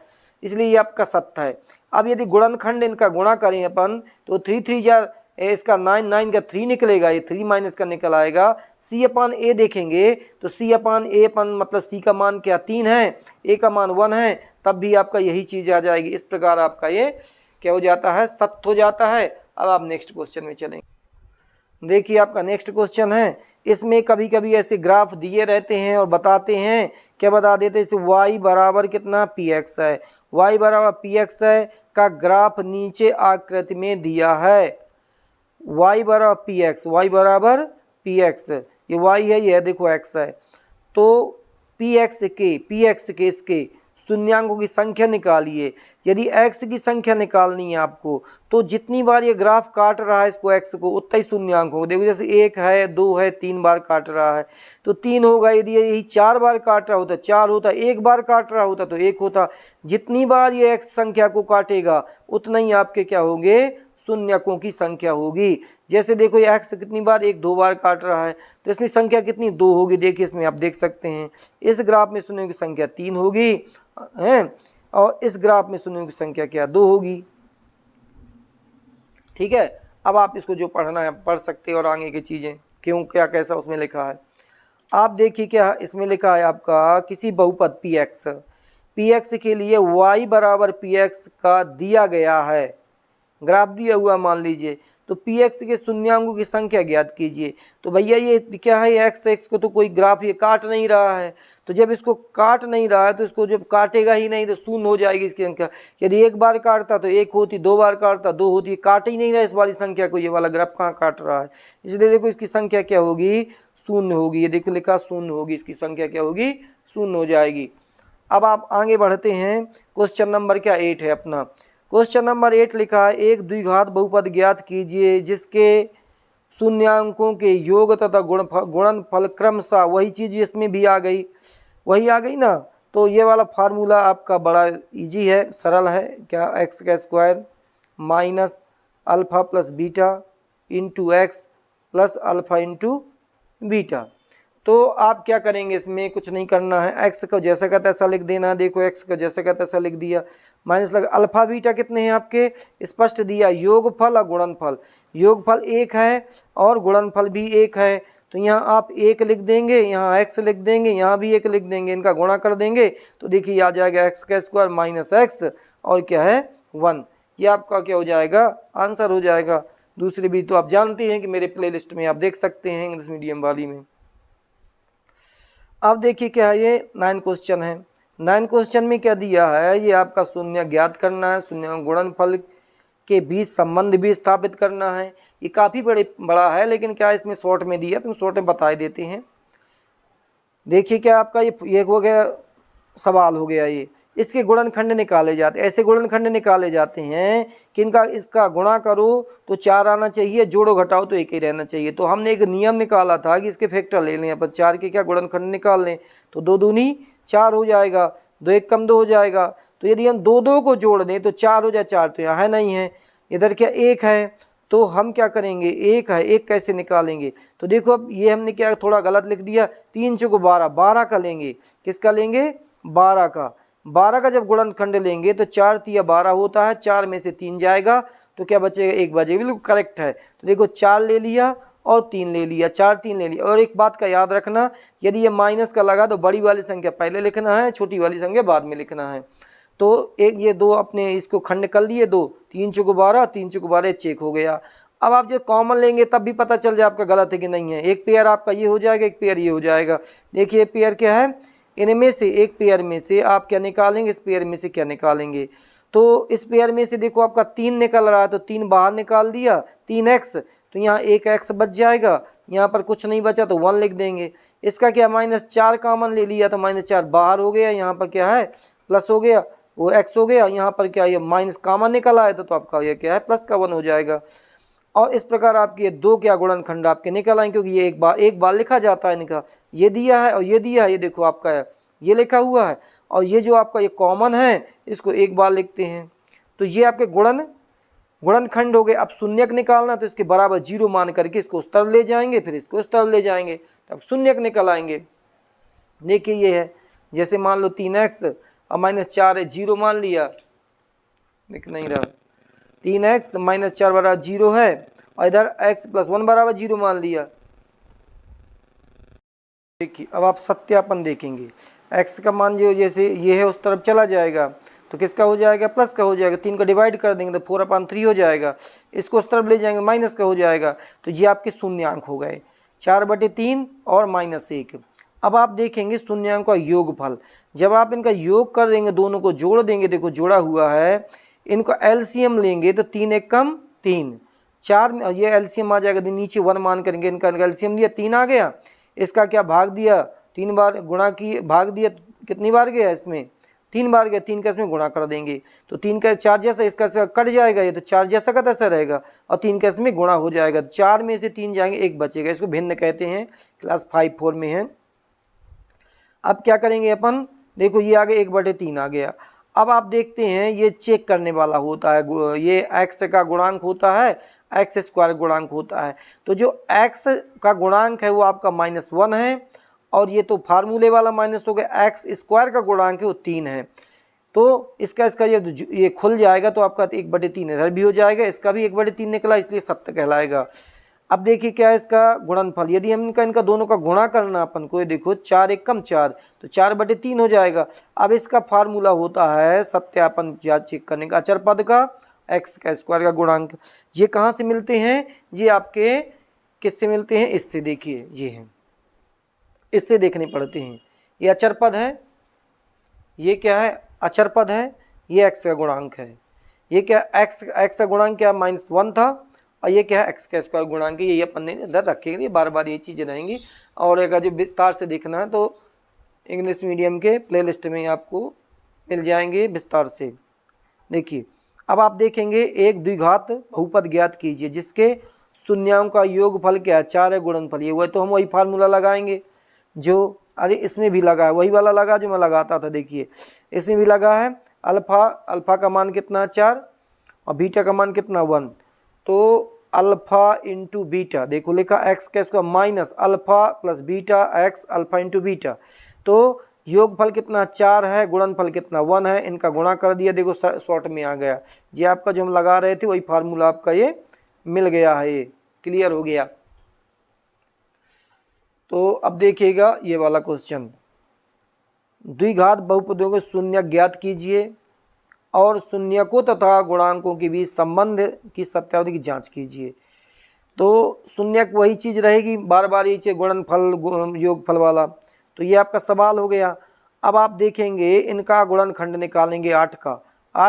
[SPEAKER 1] इसलिए ये आपका सत्य है। अब यदि गुणनखंड इनका गुणा करें अपन तो 3 3 जा इसका 9 9 का 3 निकलेगा, ये 3 माइनस का निकल आएगा। c/a देखेंगे तो c/a अपन मतलब c का मान क्या 3 है, a का मान 1 है, तब भी आपका यही चीज़ आ जाएगी। इस प्रकार आपका ये क्या हो जाता है, सत्य हो जाता है। अब आप नेक्स्ट क्वेश्चन में चलेंगे। देखिए आपका नेक्स्ट क्वेश्चन है, इसमें कभी कभी ऐसे ग्राफ दिए रहते हैं और बताते हैं, क्या बता देते हैं, इसे y बराबर कितना px है, y बराबर px है का ग्राफ नीचे आकृति में दिया है। y बराबर px, ये y है, ये देखो x है। तो px के इसके शून्यांकों की संख्या निकालिए। यदि x की संख्या निकालनी है आपको तो जितनी बार ये ग्राफ काट रहा है इसको x को, उतना ही शून्यांक होगा। देखो जैसे 1 है, 2 है, 3 बार काट रहा है तो 3 होगा। यदि यही 4 बार काट रहा होता 4 होता, 1 बार काट रहा होता तो 1 होता। जितनी बार ये x संख्या को काटेगा उतना ही आपके क्या होंगे, शून्यकों की संख्या होगी। जैसे देखो ये x कितनी बार, 1 2 बार काट रहा है तो इसमें संख्या कितनी 2 होगी। देखिए इसमें आप देख सकते हैं इस ग्राफ में शून्यों की संख्या 3 होगी है और इस ग्राफ में शून्यों की संख्या क्या 2 होगी। ठीक है, अब आप इसको जो पढ़ना है पढ़ सकते हैं और आगे की चीज़ें क्यों क्या कैसा उसमें लिखा है। आप देखिए क्या इसमें लिखा है आपका, किसी बहुपद px के लिए y बराबर px का दिया गया है, ग्राफ दिया हुआ मान लीजिए, तो px के शून्यांकों की संख्या ज्ञात कीजिए। तो भैया ये क्या है, x को तो कोई ग्राफ ये काट नहीं रहा है, तो जब इसको काट नहीं रहा है तो इसको जब काटेगा ही नहीं तो शून्य हो जाएगी इसकी संख्या। यदि 1 बार काटता तो 1 होती, 2 बार काटता 2 होती, काट ही नहीं रहा इस वाली संख्या को, ये वाला ग्राफ कहाँ काट रहा है, इसलिए देखो इसकी संख्या क्या होगी, शून्य होगी। ये देखो लिखा शून्य होगी, इसकी संख्या क्या होगी, शून्य हो जाएगी। अब आप आगे बढ़ते हैं, क्वेश्चन नंबर क्या 8 है अपना। क्वेश्चन नंबर 8 लिखा है, एक द्विघात बहुपद ज्ञात कीजिए जिसके शून्यांकों के योग तथा गुणनफल क्रमशः, वही चीज़ इसमें भी आ गई, वही आ गई ना। तो ये वाला फार्मूला आपका बड़ा इजी है, सरल है। क्या, x का square minus alpha plus beta into x plus alpha into beta. तो आप क्या करेंगे, इसमें कुछ नहीं करना है, x को जैसा का तैसा लिख देना। देखो x को जैसा का तैसा लिख दिया, माइनस लगा, अल्फा बीटा कितने हैं आपके स्पष्ट दिया, योगफल और गुणनफल। योगफल 1 है और गुणनफल भी 1 है, तो यहाँ आप 1 लिख देंगे, यहाँ x लिख देंगे, यहाँ भी 1 लिख देंगे, इनका गुणा कर देंगे तो देखिए आ जाएगा x का स्क्वायर माइनस एक्स और क्या है 1। ये आपका क्या हो जाएगा, आंसर हो जाएगा। दूसरी भी तो आप जानते हैं कि मेरे प्लेलिस्ट में आप देख सकते हैं इंग्लिश मीडियम वाली में। अब देखिए क्या है, ये 9 क्वेश्चन है। 9 क्वेश्चन में क्या दिया है, ये आपका शून्य ज्ञात करना है, शून्य गुणनफल के बीच संबंध भी स्थापित करना है। ये काफ़ी बड़ा है लेकिन क्या इसमें शॉर्ट में दिया, तो शॉर्ट में बता देते हैं। देखिए क्या आपका ये हो गया, सवाल हो गया ये, इसके गुणनखंड निकाले जाते, ऐसे गुणनखंड निकाले जाते हैं कि इसका गुणा करो तो 4 आना चाहिए, जोड़ो घटाओ तो 1 ही रहना चाहिए। तो हमने एक नियम निकाला था कि इसके फैक्टर ले लें अपन, 4 के क्या गुणनखंड निकाल लें तो 2 दूनी 4 हो जाएगा, 2 1 कम 2 हो जाएगा। तो यदि हम 2 2 को जोड़ दें तो 4 हो जाए, 4 तो यहाँ है नहीं है, इधर क्या 1 है, तो हम क्या करेंगे, एक है, एक कैसे निकालेंगे, तो देखो अब ये हमने क्या थोड़ा गलत लिख दिया, 3 चौको 12, 12 का लेंगे, किसका लेंगे, 12 का। 12 का जब गुणनखंड लेंगे तो 4 तिया 12 होता है, 4 में से 3 जाएगा तो क्या बचेगा, 1 बचेगा, बिल्कुल करेक्ट है। तो देखो 4 ले लिया और 3 ले लिया, 4 3 ले लिया। और एक बात का याद रखना, यदि ये माइनस का लगा तो बड़ी वाली संख्या पहले लिखना है, छोटी वाली संख्या बाद में लिखना है। तो एक ये दो अपने इसको खंड कर लिए, दो, 3 चौको 12, 3 चौको 12 चेक हो गया। अब आप जब कॉमन लेंगे तब भी पता चल जाए आपका गलत है कि नहीं है। एक पेयर आपका ये हो जाएगा, एक पेयर ये हो जाएगा। देखिए पेयर क्या है, इनमें से एक पेयर में से आप क्या निकालेंगे, इस पेयर में से क्या निकालेंगे। तो इस पेयर में से देखो आपका 3 निकल रहा है, तो 3 बाहर निकाल दिया, 3x, तो यहाँ एक x बच जाएगा, यहाँ पर कुछ नहीं बचा तो 1 लिख देंगे। इसका क्या -4 कॉमन ले लिया तो -4 बाहर हो गया, यहाँ पर क्या है प्लस हो गया, वो x हो गया, यहाँ पर क्या ये माइनस कॉमन निकल आया तो आपका ये क्या है प्लस का 1 हो जाएगा। और इस प्रकार आपके ये दो क्या गुणनखंड आपके निकल आए, क्योंकि ये एक बार लिखा जाता है इनका, ये दिया है और ये दिया है, ये देखो आपका है ये लिखा हुआ है, और ये जो आपका ये कॉमन है इसको एक बार लिखते हैं। तो ये आपके गुणनखंड हो गए। अब शून्यक निकालना तो इसके बराबर 0 मान करके इसको उस तरफ ले जाएंगे, फिर इसको उस तरफ ले जाएंगे, तब शून्यक निकल आएंगे। देखिए ये है, जैसे मान लो 3x और -4 है, 0 मान लिया, दिख नहीं रहा, 3x -4 बराबर 0 है, और इधर x + 1 बराबर 0 मान लिया। देखिए अब आप सत्यापन देखेंगे, x का मान जो जैसे ये है उस तरफ चला जाएगा तो किसका हो जाएगा, प्लस का हो जाएगा। 3 को डिवाइड कर देंगे तो 4/3 हो जाएगा, इसको उस तरफ ले जाएंगे माइनस का हो जाएगा। तो ये आपके शून्यांक हो गए, 4/3 और -1। अब आप देखेंगे शून्यांक का योगफल, जब आप इनका योग कर देंगे, दोनों को जोड़ देंगे, देखो जोड़ा हुआ है, इनका एलसीएम लेंगे तो 3 1 कम 3, 4 में ये एलसीएम आ जाएगा, नीचे 1 मान करेंगे, इनका एलसीएम लिया 3 आ गया, इसका क्या भाग दिया, 3 बार गुणा की भाग दिया, कितनी बार गया इसमें 3 बार गया, 3 का इसमें गुणा कर देंगे तो 3 का 4 जैसा इसका कट जाएगा, ये तो 4 जैसा का तैसा रहेगा, और 3 का इसमें गुणा हो जाएगा, 4 में से 3 जाएंगे, 1 बचेगा, इसको भिन्न कहते हैं, क्लास 5-4 में है। अब क्या करेंगे अपन, देखो ये आगे 1/3 आ गया। अब आप देखते हैं ये चेक करने वाला होता है, ये x का गुणांक होता है, x² गुणांक होता है। तो जो x का गुणांक है वो आपका -1 है, और ये तो फार्मूले वाला माइनस हो गया, x² का गुणांक है वो 3 है। तो इसका ये खुल जाएगा तो आपका 1/3 इधर भी हो जाएगा, इसका भी 1/3 निकला, इसलिए सत्य कहलाएगा। अब देखिए क्या है इसका गुणनफल, यदि हम इनका दोनों का गुणा करना अपन को, देखो 4 1 कम 4 तो 4/3 हो जाएगा। अब इसका फार्मूला होता है सत्यापन चेक करने का, अचर पद का x² का गुणांक। ये कहाँ से मिलते हैं, ये आपके किससे मिलते हैं, इससे, देखिए ये है, इससे देखने पड़ते हैं। ये अचर पद है, ये क्या है अचर पद है, ये x का गुणांक है, ये क्या x का गुणांक क्या -1 था, और ये क्या है x² गुणांक, ये अपन ने इधर रखेंगे, बार बार ये चीज़ें रहेंगी। और अगर जो विस्तार से देखना है तो इंग्लिश मीडियम के प्लेलिस्ट में आपको मिल जाएंगे विस्तार से। देखिए अब आप देखेंगे एक द्विघात बहुपद ज्ञात कीजिए जिसके शून्यांक का योगफल क्या है, 4 है, गुणनफल ये हुआ, तो हम वही फार्मूला लगाएंगे जो, अरे इसमें भी लगा है, वही वाला लगा जो मैं लगाता था। देखिए इसमें भी लगा है, अल्फा का मान कितना 4 और बीटा का मान कितना 1, तो अल्फा इंटू बीटा, देखो लिखा x² minus alpha plus beta x alpha into beta, तो योगफल कितना 4 है, गुणनफल कितना 1 है, इनका गुणा कर दिया, देखो शॉर्ट में आ गया। ये आपका जो हम लगा रहे थे वही फार्मूला आपका ये मिल गया है, ये क्लियर हो गया। तो अब देखिएगा ये वाला क्वेश्चन, द्विघात बहुपदों के शून्य ज्ञात कीजिए और शून्यकों तथा गुणांकों के बीच संबंध की सत्यावधि की जांच कीजिए। तो शून्यक वही चीज़ रहेगी, बार बार ये चीज़ गुणनफल योगफल वाला। तो ये आपका सवाल हो गया। अब आप देखेंगे इनका गुणनखंड निकालेंगे, 8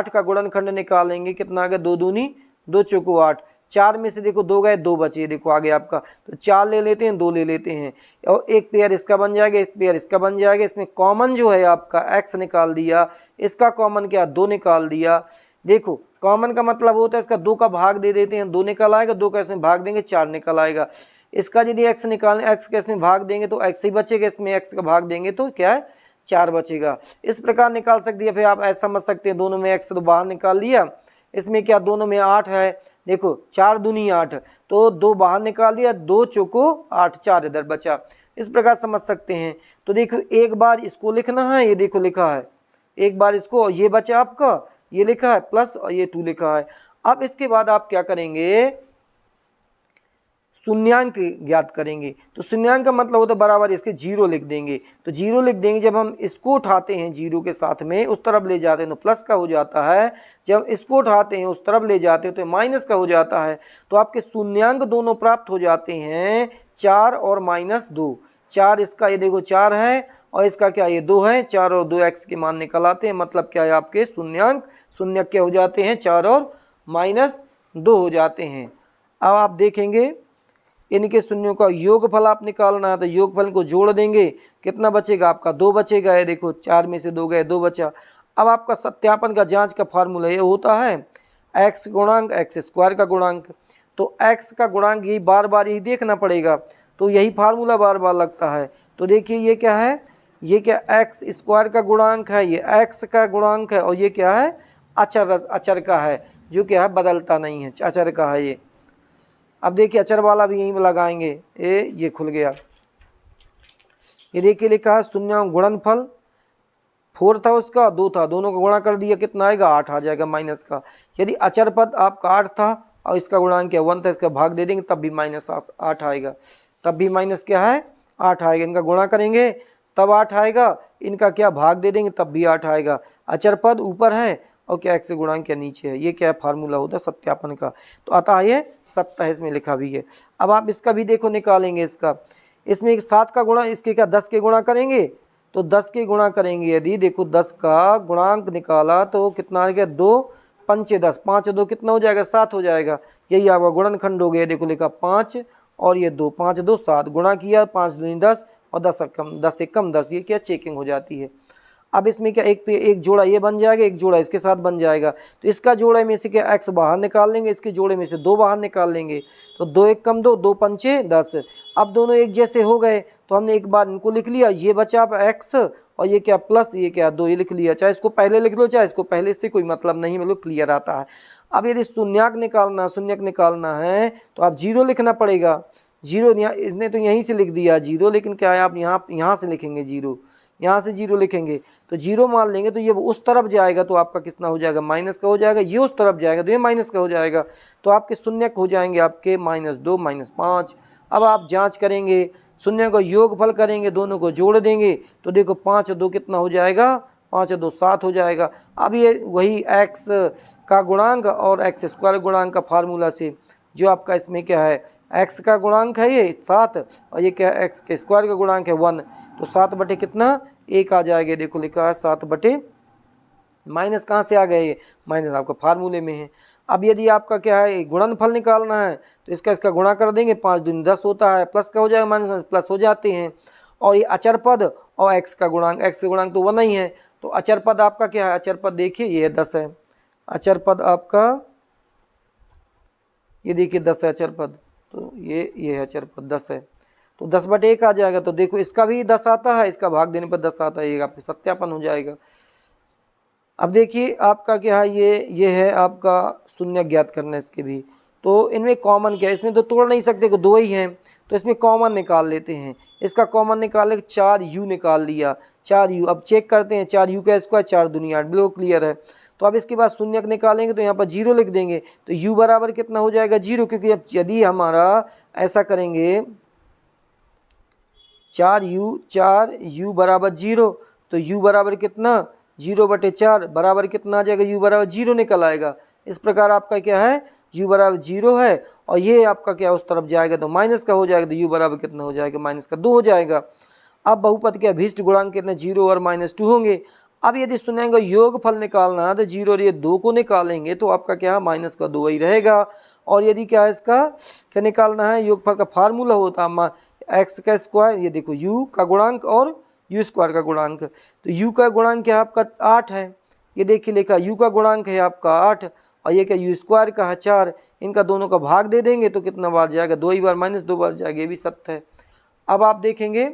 [SPEAKER 1] का गुणनखंड निकालेंगे, कितना आ गया, 2 दूनी 2 चौको 8, 4 में से देखो 2 गए, 2 बचे, देखो आगे आपका, तो 4 ले लेते हैं, 2 ले लेते हैं, और एक पेयर इसका बन जाएगा, एक पेयर इसका बन जाएगा। इसमें कॉमन जो है आपका x निकाल दिया, इसका कॉमन क्या 2 निकाल दिया। देखो कॉमन का मतलब होता है इसका 2 का भाग दे देते हैं, 2 निकल आएगा, 2 का इसमें भाग देंगे 4 निकल आएगा। इसका यदि x निकालने, x का इसमें भाग देंगे तो x ही बचेगा, इसमें x का भाग देंगे तो क्या है 4 बचेगा। इस प्रकार निकाल सकते हैं। फिर आप ऐसा समझ सकते हैं दोनों में x तो बाहर निकाल लिया, इसमें क्या दोनों में 8 है, देखो 4 दूनी 8, तो 2 बाहर निकाल दिया, 2 चौको 8, 4 इधर बचा। इस प्रकार समझ सकते हैं। तो देखो एक बार इसको लिखना है, ये देखो लिखा है, एक बार इसको, ये बचा आपका, ये लिखा है प्लस और ये 2 लिखा है। अब इसके बाद आप क्या करेंगे, शून्यांक ज्ञात करेंगे। तो शून्यांक का मतलब होता है बराबर इसके 0 लिख देंगे। तो 0 लिख देंगे, जब हम इसको उठाते हैं 0 के साथ में उस तरफ ले जाते हैं तो प्लस का हो जाता है, जब इसको उठाते हैं उस तरफ ले जाते हैं तो माइनस का हो जाता है। तो आपके शून्यांक दोनों प्राप्त हो जाते हैं 4 और -2। 4 इसका, ये देखो 4 है और इसका क्या, ये 2 है। 4 और 2 x के मान निकल आते हैं, मतलब क्या है आपके शून्यांक क्या हो जाते हैं, 4 और -2 हो जाते हैं। अब आप देखेंगे इनके शून्यों का योगफल आप निकालना है, तो योगफल को जोड़ देंगे, कितना बचेगा आपका, 2 बचेगा। है देखो 4 में से 2 गए, 2 बचा। अब आपका सत्यापन का जांच का फार्मूला ये होता है x गुणांक x स्क्वायर का गुणांक। तो x का गुणांक यही बार बार यही देखना पड़ेगा, तो यही फार्मूला बार बार लगता है। तो देखिए ये क्या है, ये क्या x स्क्वायर का गुणांक है, ये x का गुणांक है, और ये क्या है, अचर का है, जो क्या है बदलता नहीं है, अचर का है ये। अब देखिए अचर वाला भी यहीं लगाएंगे, ये खुल गया। ये देखिए लिखा है शून्य गुणनफल, 4 था उसका, 2 था, दोनों का गुणा कर दिया, कितना आएगा, 8 आ जाएगा माइनस का। यदि अचर पद आपका 8 था और इसका गुणांक क्या 1 था, इसका भाग दे देंगे तब भी -8 आएगा, तब भी माइनस क्या है 8 आएगा। इनका गुणा करेंगे तब 8 आएगा, इनका क्या भाग दे देंगे तब भी 8 आएगा। अचर पद ऊपर है और क्या x गुणांक क्या नीचे है। ये क्या फार्मूला होता है सत्यापन का। तो अतः ये सत्य है, इसमें लिखा भी है। अब आप इसका भी देखो निकालेंगे, इसका, इसमें 7 का गुणा, इसके क्या 10 के गुणा करेंगे, तो 10 के गुणा करेंगे। यदि देखो 10 का गुणांक निकाला तो कितना आ गया, 2 पंचे 10, 5 2 कितना हो जाएगा, 7 हो जाएगा। यही आपका गुणनखंड हो गया। देखो लिखा 5 और ये 2, 5 2 7, गुणा किया 5 दूनी 10 और 10 से कम 10, ये क्या चेकिंग हो जाती है। अब इसमें क्या एक पे एक जोड़ा ये बन जाएगा, एक जोड़ा इसके साथ बन जाएगा। तो इसका जोड़े में से क्या x बाहर निकाल लेंगे, इसके जोड़े में से 2 बाहर निकाल लेंगे। तो 2 1 कम 2, 2 पंचे 10। अब दोनों एक जैसे हो गए तो हमने एक बार इनको लिख लिया, ये बचा x और ये क्या प्लस, ये क्या 2, ये लिख लिया। चाहे इसको पहले लिख लो चाहे इसको पहले, इससे कोई मतलब नहीं, मतलब क्लियर आता है। अब यदि शून्यक निकालना है तो आप 0 लिखना पड़ेगा। 0 इसने तो यहीं से लिख दिया 0, लेकिन क्या है आप यहाँ से लिखेंगे 0, यहाँ से 0 लिखेंगे तो 0 मान लेंगे, तो ये उस तरफ जाएगा तो आपका कितना हो जाएगा, माइनस का हो जाएगा। ये उस तरफ जाएगा तो ये माइनस का हो जाएगा। तो आपके शून्यक हो जाएंगे आपके -2 -5। अब आप जांच करेंगे, शून्य को योगफल करेंगे, दोनों को जोड़ देंगे तो देखो 5 2 कितना हो जाएगा, 5 2 7 हो जाएगा। अब ये वही x का गुणांक और x स्क्वायर गुणांक का फार्मूला से, जो आपका इसमें क्या है, x का गुणांक है ये 7 और ये क्या है x के स्क्वायर का गुणांक है 1, तो 7 बटे कितना 1 आ जाएगा। देखो लिखा है 7 बटे, माइनस कहाँ से आ गए, ये माइनस आपका फार्मूले में है। अब यदि आपका क्या है गुणनफल निकालना है तो इसका गुणा कर देंगे, 5 दूनी 10 होता है, प्लस का हो जाएगा, माइनस प्लस हो जाते हैं। और ये अचर पद और x का गुणांक तो 1 ही है, तो अचर पद आपका क्या है, अचर पद देखिए ये 10 है, अचर पद आपका ये देखिए 10 है अचर पद, तो ये है अचर पद 10 है, तो 10 बटे 1 आ जाएगा। तो देखो इसका भी 10 आता है, इसका भाग देने पर 10 आता है, ये आपका सत्यापन हो जाएगा। अब देखिए आपका क्या है, ये है आपका शून्य ज्ञात करना इसके भी। तो इनमें कॉमन क्या है, इसमें तो तोड़ नहीं सकते, 2 ही हैं, तो इसमें कॉमन निकाल लेते हैं। इसका कॉमन निकाले 4u निकाल लिया, 4u। अब चेक करते हैं 4u का स्क्वायर 4 दूनी 8, बिल्कुल क्लियर है। तो अब इसके बाद शून्यक निकालेंगे तो यहाँ पर 0 लिख देंगे, तो u बराबर कितना हो जाएगा 0, क्योंकि अब यदि हमारा ऐसा करेंगे 4u बराबर 0, तो u बराबर कितना 0 बटे 4 बराबर कितना आ जाएगा, u बराबर 0 निकल आएगा। इस प्रकार आपका क्या है, u बराबर 0 है और ये आपका क्या उस तरफ जाएगा तो माइनस का हो जाएगा, तो u बराबर कितना हो जाएगा, -2 हो जाएगा। अब बहुपद के अभीष्ट गुणांक कितने 0 और -2 होंगे। अब यदि शून्यांक का योगफल निकालना है तो 0 और ये 2 को निकालेंगे तो आपका क्या है -2 ही रहेगा। और यदि क्या है इसका क्या निकालना है, योगफल का फार्मूला होता है x का स्क्वायर, ये देखो u का गुणांक और u स्क्वायर का गुणांक। तो u का गुणांक क्या है आपका 8 है, ये देखिए लिखा u का गुणांक है आपका 8 और ये क्या u स्क्वायर का है 4, इनका दोनों का भाग दे देंगे तो कितना बार जाएगा, 2 ही बार, -2 बार जाएगा, ये भी सत्य है। अब आप देखेंगे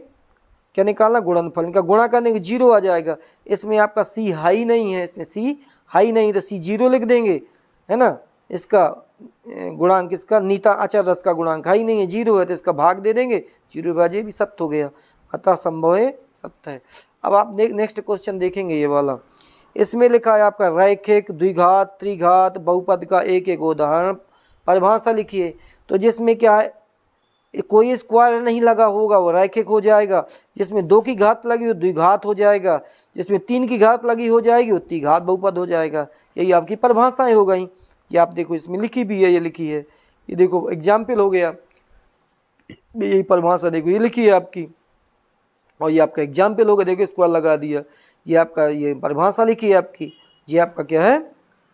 [SPEAKER 1] क्या निकालना, गुणनफल, इनका गुणा करने के 0 आ जाएगा। इसमें आपका c हाई नहीं है, इसमें c हाई नहीं, तो c 0 लिख देंगे, है ना, इसका गुणांक, इसका नीता अचर रस का गुणांक है ही नहीं है, 0 है, तो इसका भाग दे देंगे, 0 बाजे भी सत्य हो गया, अतः संभव है सत्य है। अब आप नेक्स्ट क्वेश्चन देखेंगे ये वाला, इसमें लिखा है आपका रैखिक द्विघात त्रिघात बहुपद का एक एक उदाहरण परिभाषा लिखिए। तो जिसमें क्या है, कोई स्क्वायर नहीं लगा होगा वो रैखिक हो जाएगा, जिसमें 2 की घात लगी हो द्विघात हो जाएगा, जिसमें 3 की घात लगी हो जाएगी वो त्रिघात बहुपद हो जाएगा। यही आपकी परिभाषाएं हो गई। ये आप देखो इसमें लिखी भी है, ये लिखी है, ये देखो एग्जाम्पल हो गया, यही परिभाषा देखो ये लिखी है आपकी, और ये आपका एग्जाम्पल होगा, देखो स्क्वायर लगा दिया, ये आपका ये परिभाषा लिखी है आपकी। ये आपका क्या है,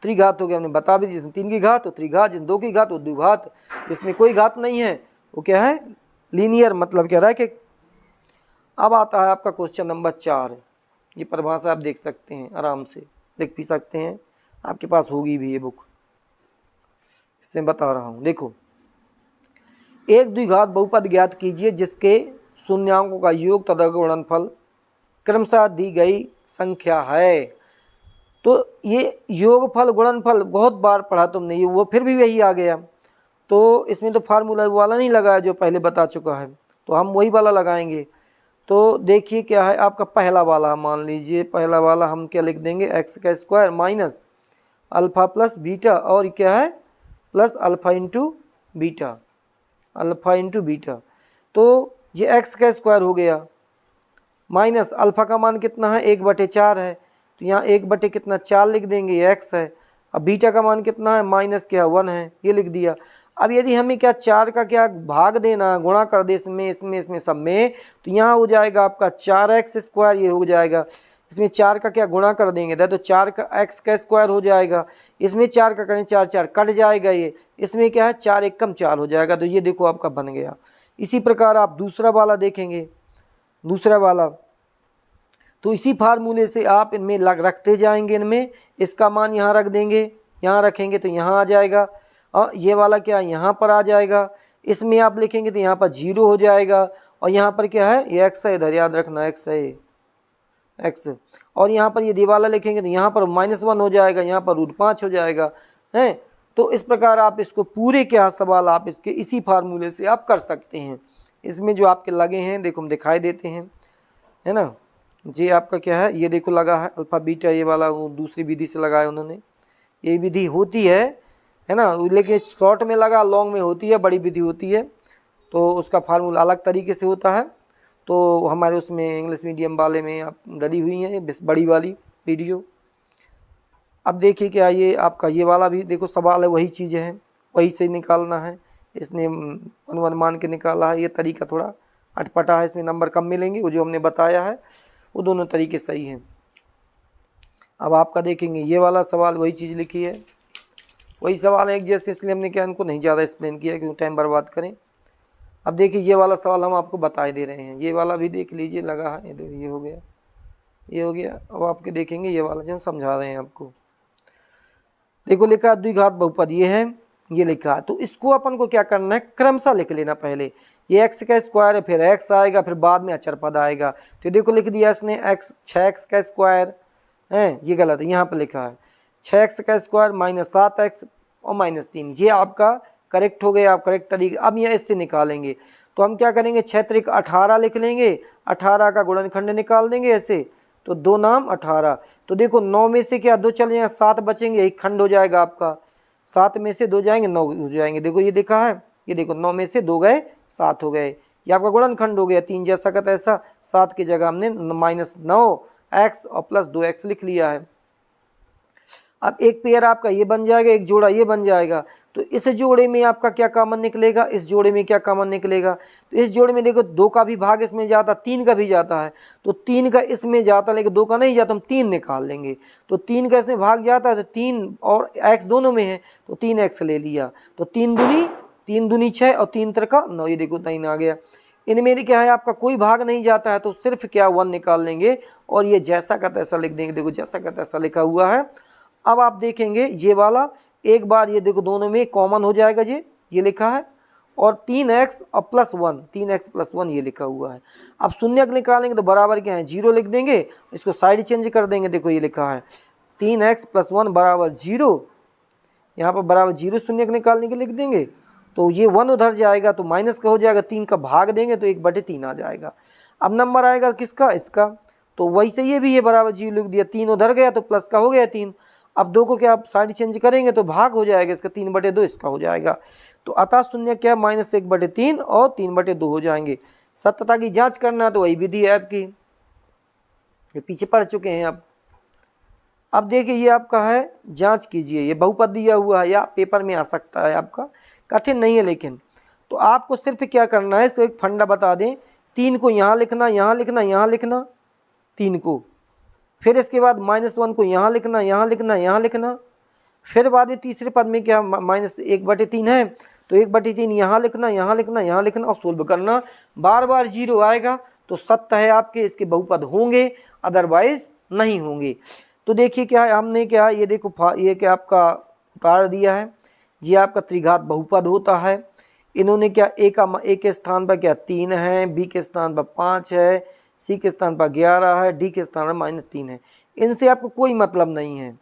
[SPEAKER 1] त्रिघात हो गया, हमने बता भी दी, जिसमें 3 की घात हो त्रिघात, जिसमें 2 की घात हो द्विघात, जिसमें कोई घात नहीं है वो क्या है, लीनियर, मतलब क्या है कि। अब आता है आपका क्वेश्चन नंबर 4, ये परिभाषा आप देख सकते हैं, आराम से लिख भी सकते हैं, आपके पास होगी भी ये बुक, इससे बता रहा हूँ। देखो, एक द्विघात बहुपद ज्ञात कीजिए जिसके शून्यांकों का योग तथा गुणनफल क्रमशः दी गई संख्या है। तो ये योगफल गुणनफल बहुत बार पढ़ा तुमने, ये वो फिर भी यही आ गया, तो इसमें तो फार्मूला वाला नहीं लगाया जो पहले बता चुका है, तो हम वही वाला लगाएंगे। तो देखिए क्या है आपका पहला वाला, मान लीजिए पहला वाला हम क्या लिख देंगे, एक्स का square minus alpha plus beta, और क्या है plus alpha into beta, alpha into beta. तो ये एक्स का स्क्वायर हो गया, माइनस अल्फ़ा का मान कितना है 1/4 है, तो यहाँ 1 कितना 4 लिख देंगे, ये एक्स है। अब बीटा का मान कितना है, माइनस क्या 1 है, ये लिख दिया। अब यदि हमें क्या 4 का क्या भाग देना, गुणा कर दे इसमें सब में, तो यहाँ हो जाएगा आपका 4x स्क्वायर, ये हो जाएगा, इसमें 4 का क्या गुणा कर देंगे तो 4 का x का स्क्वायर हो जाएगा, इसमें 4 का करें 4 4 कट जाएगा, ये इसमें क्या है 4 1 कम 4 हो जाएगा, तो ये देखो आपका बन गया। इसी प्रकार आप दूसरा वाला देखेंगे, दूसरा वाला तो इसी फार्मूले से आप इनमें रखते जाएंगे, इनमें इसका मान यहाँ रख देंगे, यहाँ रखेंगे तो यहाँ आ जाएगा, और ये वाला क्या यहाँ पर आ जाएगा, इसमें आप लिखेंगे तो यहाँ पर 0 हो जाएगा, और यहाँ पर क्या है ये x है, इधर याद रखना x है x, और यहाँ पर ये दिवाला लिखेंगे तो यहाँ पर -1 हो जाएगा, यहाँ पर √5 हो जाएगा हैं। तो इस प्रकार आप इसको पूरे क्या सवाल आप इसके इसी फार्मूले से आप कर सकते हैं। इसमें जो आपके लगे हैं देखो हम दिखाई देते हैं, है ना, जी आपका क्या है ये देखो लगा है अल्फ़ा बीटा, ये वाला वो दूसरी विधि से लगाया उन्होंने, ये विधि होती है ना, लेकिन शॉर्ट में लगा, लॉन्ग में होती है, बड़ी विधि होती है, तो उसका फार्मूला अलग तरीके से होता है। तो हमारे उसमें इंग्लिश मीडियम वाले में आप डली हुई हैं बड़ी वाली वीडियो। अब देखिए क्या ये आपका ये वाला भी देखो सवाल है, वही चीज़ें हैं, वही से निकालना है, इसने अनुमान मान के निकाला है, ये तरीका थोड़ा अटपटा है, इसमें नंबर कम मिलेंगे, वो जो हमने बताया है वो दोनों तरीके सही हैं। अब आपका देखेंगे ये वाला सवाल वही चीज़ लिखी है, वही सवाल है एक जैसे, इसलिए हमने क्या इनको नहीं ज़्यादा एक्सप्लेन किया क्योंकि टाइम बर्बाद करें। अब देखिए ये वाला सवाल हम आपको बताए दे रहे हैं, ये वाला भी देख लीजिए लगा है, ये हो गया, ये हो गया। अब आपके देखेंगे ये वाला जो हम समझा रहे हैं आपको, देखो लिखा द्विघात बहुपद ये है, ये लिखा, तो इसको अपन को क्या करना है क्रमशः लिख लेना, पहले ये x का स्क्वायर है, फिर x आएगा, फिर बाद में अचर पद आएगा। तो देखो लिख दिया इसने x 6x का स्क्वायर है, ये गलत है, यहाँ पर लिखा है 6x का स्क्वायर -7x और -3, ये आपका करेक्ट हो गया, आप करेक्ट तरीके। अब यह इससे निकालेंगे तो हम क्या करेंगे 6 त्रिक 18 लिख लेंगे, 18 का गुणनखंड निकाल देंगे ऐसे, तो 2 नाम 18। तो देखो 9 में से क्या 2 चले जाएंगे, 7 बचेंगे, एक खंड हो जाएगा आपका, 7 में से 2 जाएंगे 9 हो जाएंगे, देखो ये देखा है, ये देखो 9 में से 2 गए 7 हो गए, ये आपका गुणनखंड हो गया, 3 जैसा का तैसा, 7 की जगह हमने -9x और +2x लिख लिया है। अब एक पेयर आपका ये बन जाएगा, एक जोड़ा ये बन जाएगा, तो इस जोड़े में आपका क्या कॉमन निकलेगा, इस जोड़े में क्या कॉमन निकलेगा, तो इस जोड़े में देखो 2 का भी भाग इसमें जाता, 3 का भी जाता है, तो 3 का इसमें जाता लेकिन 2 का नहीं जाता, हम 3 निकाल लेंगे, तो 3 का इसमें भाग जाता है, तो 3 और x दोनों में है, तो 3x ले लिया, तो 3 दूनी 6 और 3 त्रिका 9, ये देखो 3 आ गया। इनमें क्या है आपका कोई भाग नहीं जाता है, तो सिर्फ क्या 1 निकाल लेंगे और ये जैसा का तैसा लिख देंगे, देखो जैसा का तैसा लिखा हुआ है। अब आप देखेंगे ये वाला एक बार ये देखो दोनों में कॉमन हो जाएगा, ये लिखा है, और 3x और +1, 3x + 1 ये लिखा हुआ है। अब शून्य निकालेंगे तो बराबर क्या है 0 लिख देंगे, इसको साइड चेंज कर देंगे, देखो ये लिखा है 3x + 1 = 0, यहाँ पर बराबर 0 शून्य को निकालने के लिख देंगे, तो ये 1 उधर जाएगा तो माइनस का हो जाएगा, 3 का भाग देंगे तो 1/3 आ जाएगा। अब नंबर आएगा किसका, इसका, तो वैसे ये भी है बराबर 0 लिख दिया, 3 उधर गया तो प्लस का हो गया 3। अब 2 को क्या आप साइड चेंज करेंगे तो भाग हो जाएगा इसका, 3/2 इसका हो जाएगा। तो अतः शून्य क्या, -1/3 और 3/2 हो जाएंगे। सत्यता की जांच करना तो वही विधि है आपकी, ये पीछे पढ़ चुके हैं आप। अब देखिए ये आपका है, जांच कीजिए, ये बहुपद दिया हुआ है या पेपर में आ सकता है आपका, कठिन नहीं है लेकिन। तो आपको सिर्फ क्या करना है, इसको एक फंडा बता दें, 3 को यहाँ लिखना, यहाँ लिखना, यहाँ लिखना 3 को, फिर इसके बाद -1 को यहाँ लिखना, यहाँ लिखना, यहाँ लिखना, फिर बाद में तीसरे पद में क्या -1/3 है तो 1/3 यहाँ लिखना, यहाँ लिखना, यहाँ लिखना और सोल्व करना। बार बार 0 आएगा तो सत्य है आपके, इसके बहुपद होंगे, अदरवाइज नहीं होंगे। तो देखिए क्या है, हमने क्या, ये देखो ये क्या आपका उतार दिया है, ये आपका त्रिघात बहुपद होता है। इन्होंने क्या ए के स्थान पर क्या 3 है, बी के स्थान पर 5 है, सी के स्थान पर 11 है, डी के स्थान पर -3 है। इनसे आपको कोई मतलब नहीं है,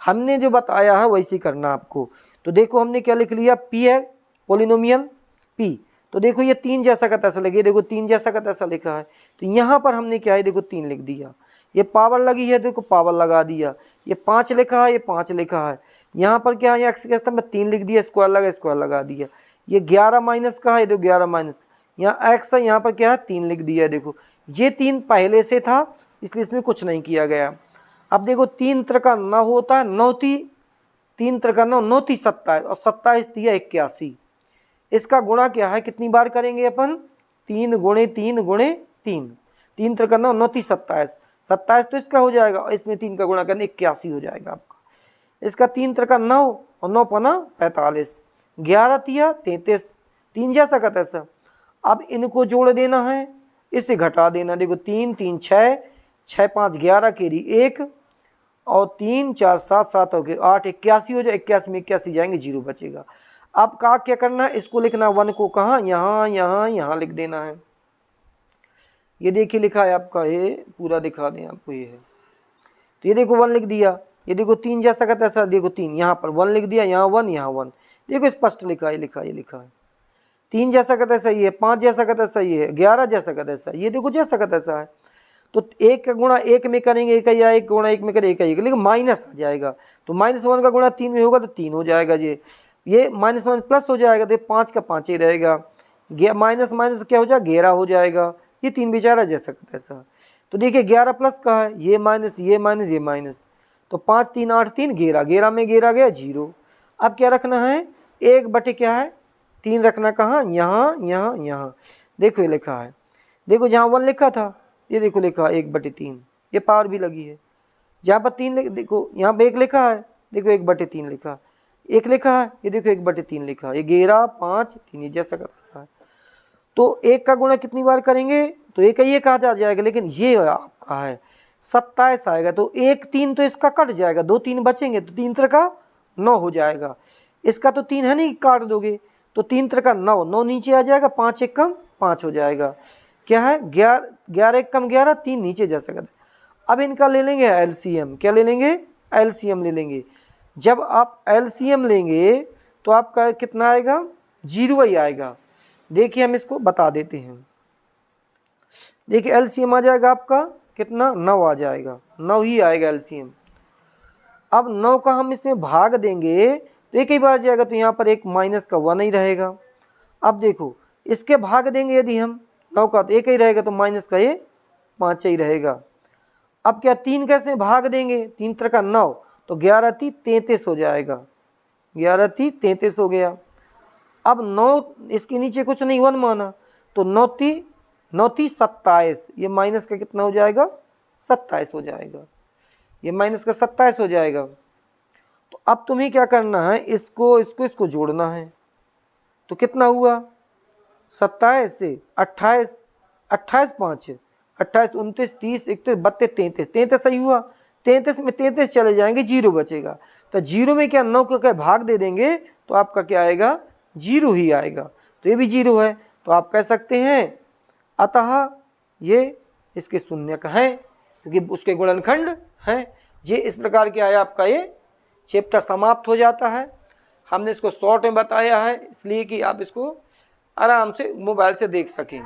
[SPEAKER 1] हमने जो बताया है वैसे करना आपको। तो देखो हमने क्या लिख लिया, पी है पोलिनोमियल पी, तो देखो ये 3 जैसा का तैसा लगे, देखो 3 जैसा का तैसा लिखा है, तो यहाँ पर हमने क्या है देखो 3 लिख दिया, ये पावर लगी है देखो पावर लगा दिया, ये 5 लिखा है, ये 5 लिखा है, यहाँ पर क्या है एक्स के स्थान पर 3 लिख दिया, स्क्वायर लगा दिया, ये 11 माइनस का है, देखो 11 माइनस, यहाँ एक्स है, यहाँ पर क्या है 3 लिख दिया है। देखो ये 3 पहले से था इसलिए इसमें कुछ नहीं किया गया। अब देखो 3 त्रिका 9 होता है, 3 त्रिका 9, 9 × 27 और 27 दिया 81। इसका गुणा क्या है, कितनी बार करेंगे अपन, 3 × 3 × 3, 3 त्रिका 9, 9 × 27, 27 तो इसका हो जाएगा और इसमें 3 का गुणा करने 81 हो जाएगा आपका। इसका 3 त्रिका 9 और 9 पना 45, 11 तिया 33, 3 जैसा का तैसा। अब इनको जोड़ देना है, इसे घटा देना, देखो 3 3 6, 6 5 11 केरी 1 और 3 4 7 7 हो गए 8, 81 हो जाए, 81 में 81 जाएंगे 0 बचेगा। अब का क्या करना है, इसको लिखना 1 को कहाँ, यहाँ यहाँ यहाँ लिख देना है। ये देखिए लिखा है आपका, ये पूरा दिखा दें आपको, ये है तो ये देखो 1 लिख दिया, ये देखो 3 जैसा का तैसा, देखो 3 यहाँ पर 1 लिख दिया, यहाँ 1 यहाँ 1, देखो स्पष्ट लिखा है, लिखा है 3 जैसा का तैसा ये है, 5 जैसा का तैसा ये है, 11 जैसा का तैसा, ये देखो जैसा का तैसा है। तो 1 का गुणा 1 में करेंगे 1 या 1 गुणा 1 में करें 1 लेकिन माइनस आ जाएगा, तो -1 का गुणा 3 में होगा तो 3 हो जाएगा, ये -1 प्लस हो जाएगा तो 5 का 5 ही रहेगा, माइनस माइनस क्या हो जाएगा 11 हो जाएगा, ये 3 बेचारा जैसा का तैसा। तो देखिए 11 प्लस का है, ये माइनस ये माइनस ये माइनस, तो 5 3 8 3 11, 11 में 11 गया 0। अब क्या रखना है, 1 क्या है 3 रखना, कहाँ, यहाँ यहाँ यहाँ, देखो ये लिखा है, देखो जहाँ 1 लिखा था ये देखो लिखा 1/3, ये पावर भी लगी है, जहाँ पर 3 देखो यहाँ पे 1 लिखा है, देखो 1/3 लिखा, 1 लिखा है, ये देखो 1/3 लिखा, ये 11 5 3 ये जैसा का तैसा है। तो 1 का गुणा कितनी बार करेंगे तो 1 ये कहा जा जाएगा, लेकिन ये आपका है 27 आएगा, तो 1 3 तो इसका कट जाएगा, 2 3 बचेंगे तो 3 त्रिका 9 हो जाएगा, इसका तो 3 है नहीं काट दोगे, तो 3 त्रिका 9, 9 नीचे आ जाएगा, 5 1 कम 5 हो जाएगा, क्या है 11 1 कम 11, 3 नीचे जा सकता है। अब इनका ले लेंगे एलसीएम, क्या ले लेंगे, एलसीएम ले लेंगे। जब आप एलसीएम लेंगे तो आपका कितना आएगा, 0 ही आएगा। देखिए हम इसको बता देते हैं, देखिए एलसीएम आ जाएगा आपका कितना, 9 आ जाएगा, 9 ही आएगा एलसीएम। अब 9 का हम इसमें भाग देंगे तो एक ही बार जाएगा, तो यहाँ पर एक माइनस का 1 ही रहेगा। अब देखो इसके भाग देंगे यदि हम 9 का, तो एक ही रहेगा, तो माइनस का ये 5 ही रहेगा। अब क्या 3 कैसे भाग देंगे, 3 त्रिका 9, तो 11 3 33 हो जाएगा, 11 3 33 हो गया। अब 9 इसके नीचे कुछ नहीं 1 माना, तो 9 3 27, ये माइनस का कितना हो जाएगा 27 हो जाएगा, ये माइनस का 27 हो जाएगा। तो अब तुम्हें क्या करना है, इसको जोड़ना है, तो कितना हुआ 27 से 28, 28 5 28 29 30 31 32 33, 33 सही हुआ, 33 में 33 चले जाएंगे 0 बचेगा, तो 0 में क्या 9 को क्या भाग दे देंगे तो आपका क्या आएगा 0 ही आएगा, तो ये भी 0 है। तो आप कह सकते हैं अतः ये इसके शून्यक हैं क्योंकि उसके गुणनखंड हैं। ये इस प्रकार के आया आपका ये चैप्टर समाप्त हो जाता है। हमने इसको शॉर्ट में बताया है इसलिए कि आप इसको आराम से मोबाइल से देख सकें।